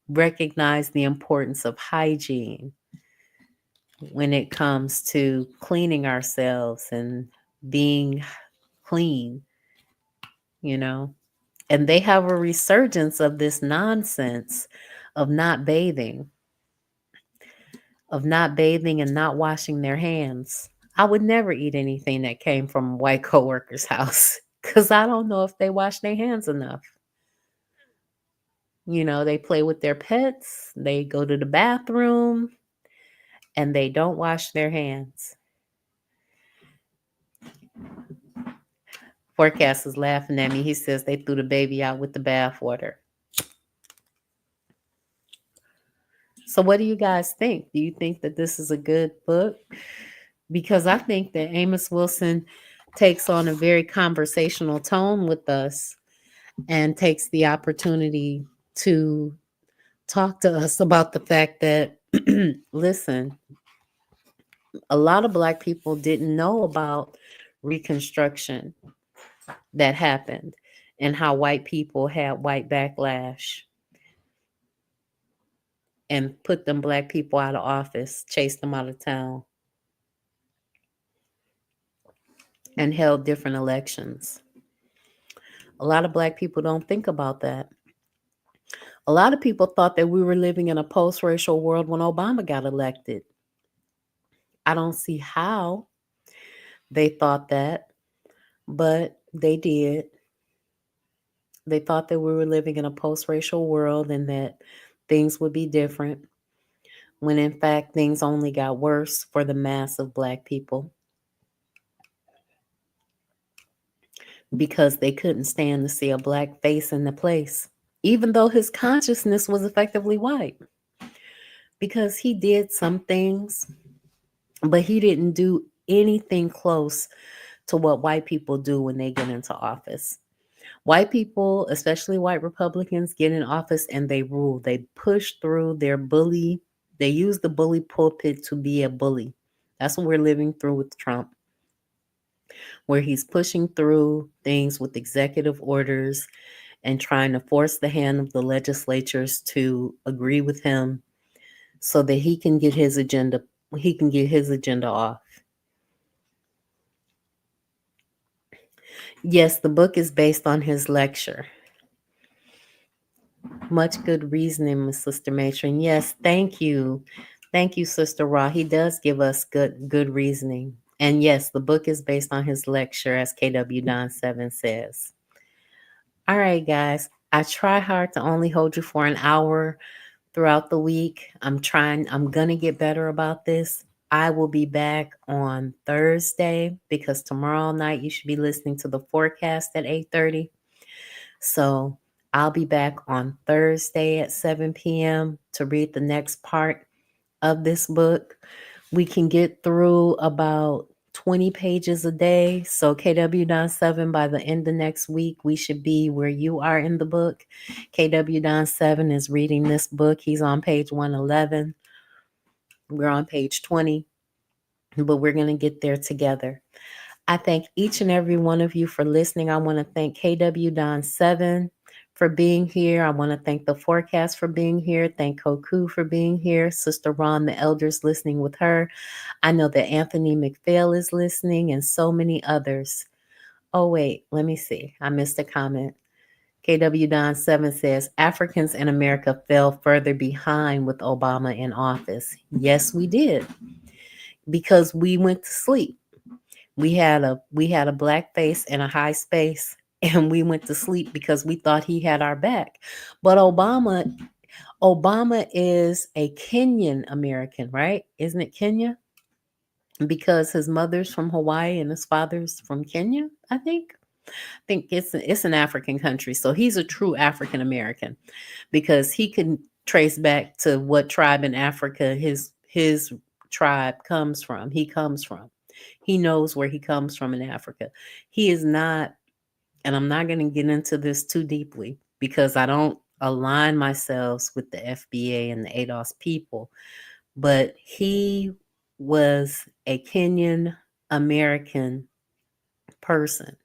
recognize the importance of hygiene when it comes to cleaning ourselves and being clean, you know. And they have a resurgence of this nonsense of not bathing, of not bathing and not washing their hands. I would never eat anything that came from a white coworker's house because I don't know if they wash their hands enough. You know, they play with their pets, they go to the bathroom, and they don't wash their hands. Forecast is laughing at me. He says they threw the baby out with the bathwater. So, what do you guys think? Do you think that this is a good book? Because I think that Amos Wilson takes on a very conversational tone with us and takes the opportunity to talk to us about the fact that, listen, a lot of Black people didn't know about Reconstruction that happened and how white people had white backlash and put them Black people out of office, chased them out of town, and held different elections. A lot of Black people don't think about that. A lot of people thought that we were living in a post racial world when Obama got elected. I don't see how they thought that, but they did. They thought that we were living in a post racial world and that things would be different, when in fact things only got worse for the mass of Black people because they couldn't stand to see a Black face in the place, even though his consciousness was effectively white. Because he did some things, but he didn't do anything close to what white people do when they get into office. White people, especially white Republicans, get in office and they rule. They push through their bully. They use the bully pulpit to be a bully. That's what we're living through with Trump, where he's pushing through things with executive orders and trying to force the hand of the legislatures to agree with him so that he can get his agenda off. Yes, the book is based on his lecture. Much good reasoning, Miss Sister Matron. Yes, thank you. Thank you, Sister Raw. He does give us good reasoning. And yes, the book is based on his lecture, as KW Don 7 says. All right, guys. I try hard to only hold you for an hour throughout the week. I'm going to get better about this. I will be back on Thursday because tomorrow night you should be listening to the forecast at 8:30. So I'll be back on Thursday at 7 p.m. to read the next part of this book. We can get through about 20 pages a day. So KW-7, by the end of next week, we should be where you are in the book. KW-7 is reading this book. He's on page 111. We're on page 20, but we're going to get there together. I thank each and every one of you for listening. I want to thank KW Don 7 for being here. I want to thank the forecast for being here. Thank Koku for being here. Sister Ron, the elders listening with her. I know that Anthony McPhail is listening and so many others. Oh, wait, let me see. I missed a comment. KW Don 7 says Africans in America fell further behind with Obama in office. Yes, we did. Because we went to sleep. We had a black face in a high space and we went to sleep because we thought he had our back. But Obama is a Kenyan American, right? Isn't it Kenya? Because his mother's from Hawaii and his father's from Kenya, I think. I think it's an African country. So he's a true African American because he can trace back to what tribe in Africa his tribe comes from. He comes from. He knows where he comes from in Africa. He is not, and I'm not going to get into this too deeply because I don't align myself with the FBA and the ADOS people, but he was a Kenyan American person.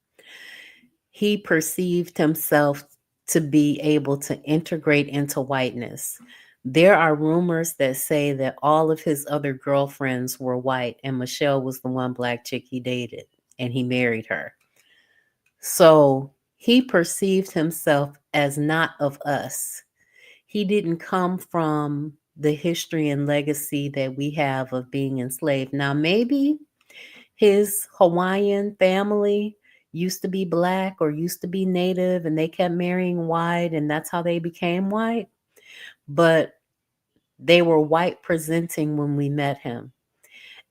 He perceived himself to be able to integrate into whiteness. There are rumors that say that all of his other girlfriends were white and Michelle was the one black chick he dated and he married her. So he perceived himself as not of us. He didn't come from the history and legacy that we have of being enslaved. Now, maybe his Hawaiian family used to be black or used to be native and they kept marrying white and that's how they became white. But they were white presenting when we met him.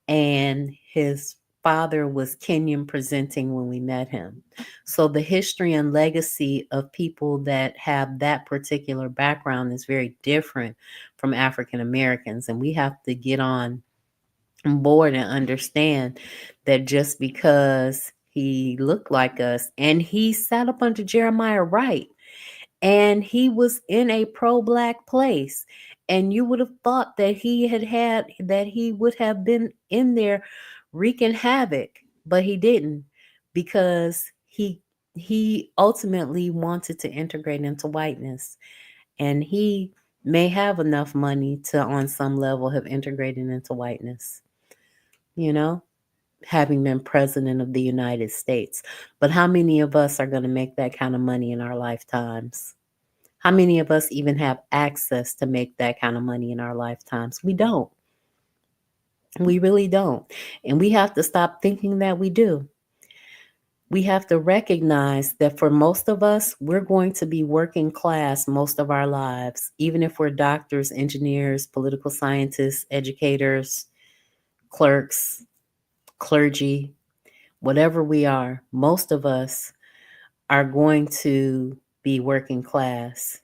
And his father was Kenyan presenting when we met him. So the history and legacy of people that have that particular background is very different from African Americans. And we have to get on board and understand that just because he looked like us and he sat up under Jeremiah Wright and he was in a pro-black place and you would have thought that he would have been in there wreaking havoc, but he didn't because he ultimately wanted to integrate into whiteness, and he may have enough money to on some level have integrated into whiteness, you know, having been president of the United States. But how many of us are going to make that kind of money in our lifetimes? How many of us even have access to make that kind of money in our lifetimes? We don't. We really don't. And we have to stop thinking that we do. We have to recognize that for most of us, we're going to be working class most of our lives, even if we're doctors, engineers, political scientists, educators, clerks, clergy, whatever we are, most of us are going to be working class.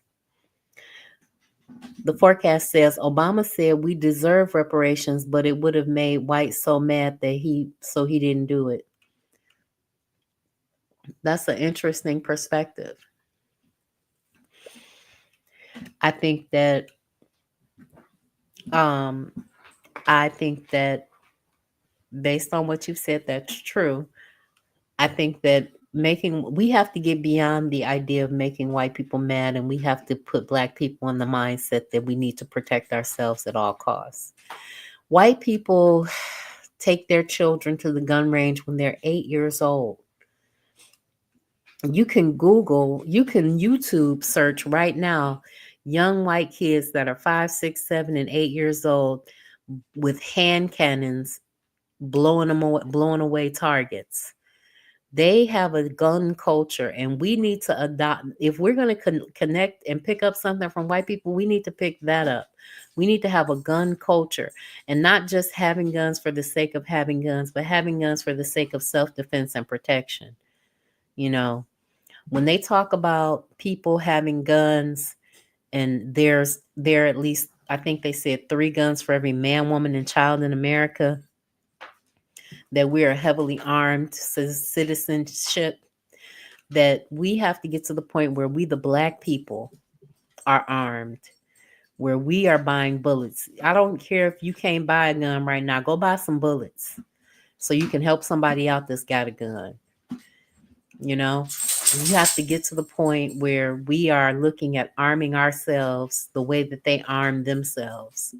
The forecast says Obama said we deserve reparations, but it would have made whites so mad that he didn't do it. That's an interesting perspective. I think that um I think that based on what you've said, that's true. I think that we have to get beyond the idea of making white people mad, and we have to put black people in the mindset that we need to protect ourselves at all costs. White people take their children to the gun range when they're 8 years old. You can YouTube search right now young white kids that are 5, 6, 7, and 8 years old with hand cannons blowing away targets. They have a gun culture, and we need to adopt. If we're going to connect and pick up something from white people, we need to pick that up. We need to have a gun culture, and not just having guns for the sake of having guns, but having guns for the sake of self-defense and protection. You know, when they talk about people having guns, and there are at least, I think they said 3 guns for every man, woman, and child in America, that we are heavily armed citizenship, that we have to get to the point where we, the black people, are armed, where we are buying bullets. I don't care if you can't buy a gun right now, go buy some bullets so you can help somebody out that's got a gun, you know? You have to get to the point where we are looking at arming ourselves the way that they arm themselves,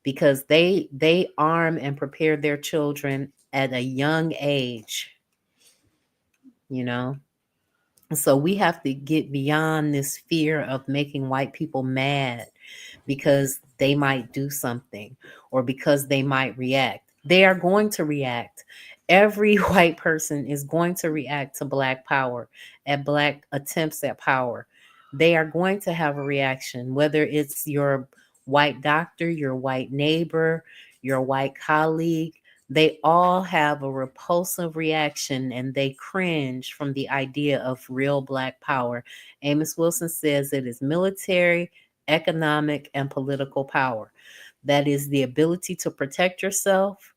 because they arm and prepare their children at a young age, you know. So we have to get beyond this fear of making white people mad because they might do something or because they might react. They are going to react. Every white person is going to react to Black power, at Black attempts at power. They are going to have a reaction, whether it's your white doctor, your white neighbor, your white colleague. They all have a repulsive reaction and they cringe from the idea of real Black power. Amos Wilson says it is military, economic, and political power. That is the ability to protect yourself,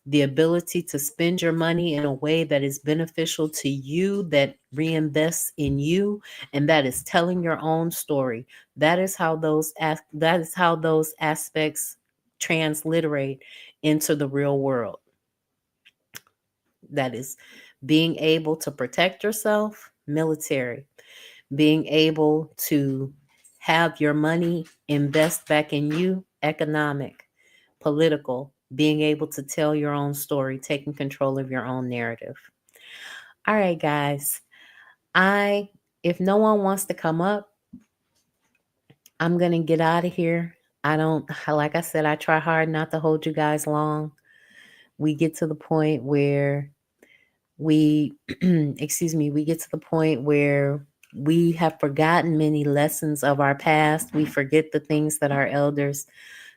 the ability to spend your money in a way that is beneficial to you, that reinvests in you, and that is telling your own story. That is how those aspects transliterate into the real world. That is being able to protect yourself, military, being able to have your money invest back in you, economic, political, being able to tell your own story, taking control of your own narrative. All right, guys. I If no one wants to come up, I'm going to get out of here. I don't Like I said, I try hard not to hold you guys long. We get to the point where we excuse me, we get to the point where we have forgotten many lessons of our past. We forget the things that our elders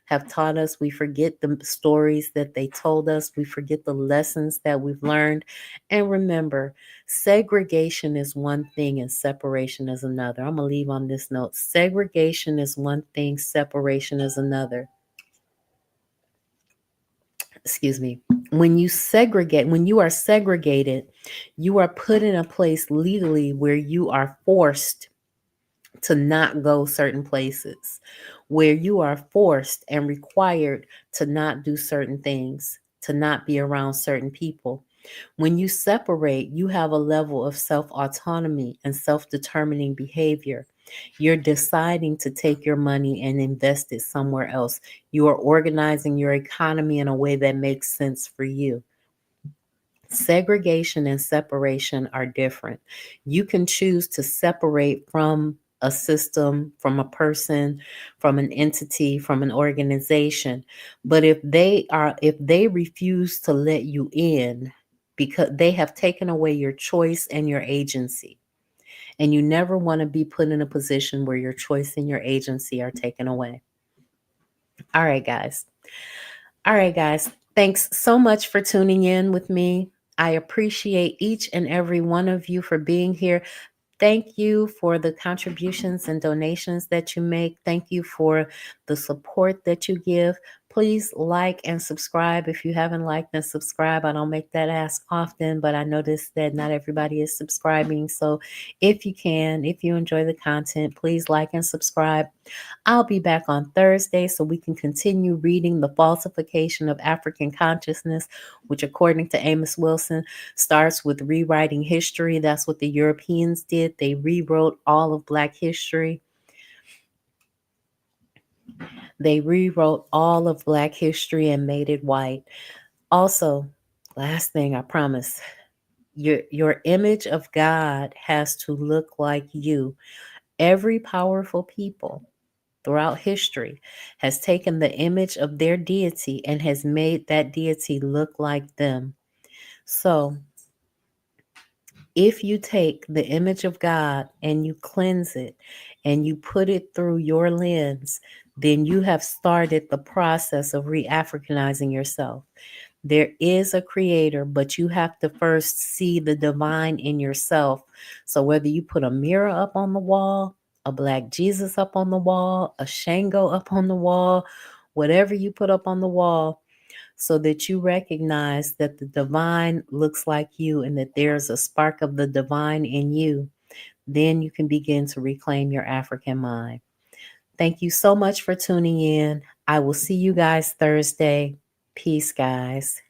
have taught us. We forget the stories that they told us. We forget the lessons that we've learned. And remember, segregation is one thing and separation is another. I'm going to leave on this note. Segregation is one thing, separation is another. Excuse me. When you are segregated, you are put in a place legally where you are forced to not go certain places, where you are forced and required to not do certain things, to not be around certain people. When you separate, you have a level of self autonomy and self determining behavior. You're deciding to take your money and invest it somewhere else. You are organizing your economy in a way that makes sense for you. Segregation and separation are different. You can choose to separate from a system, from a person, from an entity, from an organization. But if they refuse to let you in because they have taken away your choice and your agency, and you never want to be put in a position where your choice and your agency are taken away. All right, guys. All right, guys. Thanks so much for tuning in with me. I appreciate each and every one of you for being here. Thank you for the contributions and donations that you make. Thank you for the support that you give. Please like and subscribe if you haven't liked and subscribe. I don't make that ask often, but I notice that not everybody is subscribing. So if you can, if you enjoy the content, please like and subscribe. I'll be back on Thursday so we can continue reading The Falsification of African Consciousness, which, according to Amos Wilson, starts with rewriting history. That's what the Europeans did. They rewrote all of Black history. They rewrote all of Black history and made it white. Also, last thing, I promise, your image of God has to look like you. Every powerful people throughout history has taken the image of their deity and has made that deity look like them. So if you take the image of God and you cleanse it and you put it through your lens, then you have started the process of re-Africanizing yourself. There is a creator, but you have to first see the divine in yourself. So whether you put a mirror up on the wall, a Black Jesus up on the wall, a Shango up on the wall, whatever you put up on the wall, so that you recognize that the divine looks like you and that there's a spark of the divine in you, then you can begin to reclaim your African mind. Thank you so much for tuning in. I will see you guys Thursday. Peace, guys.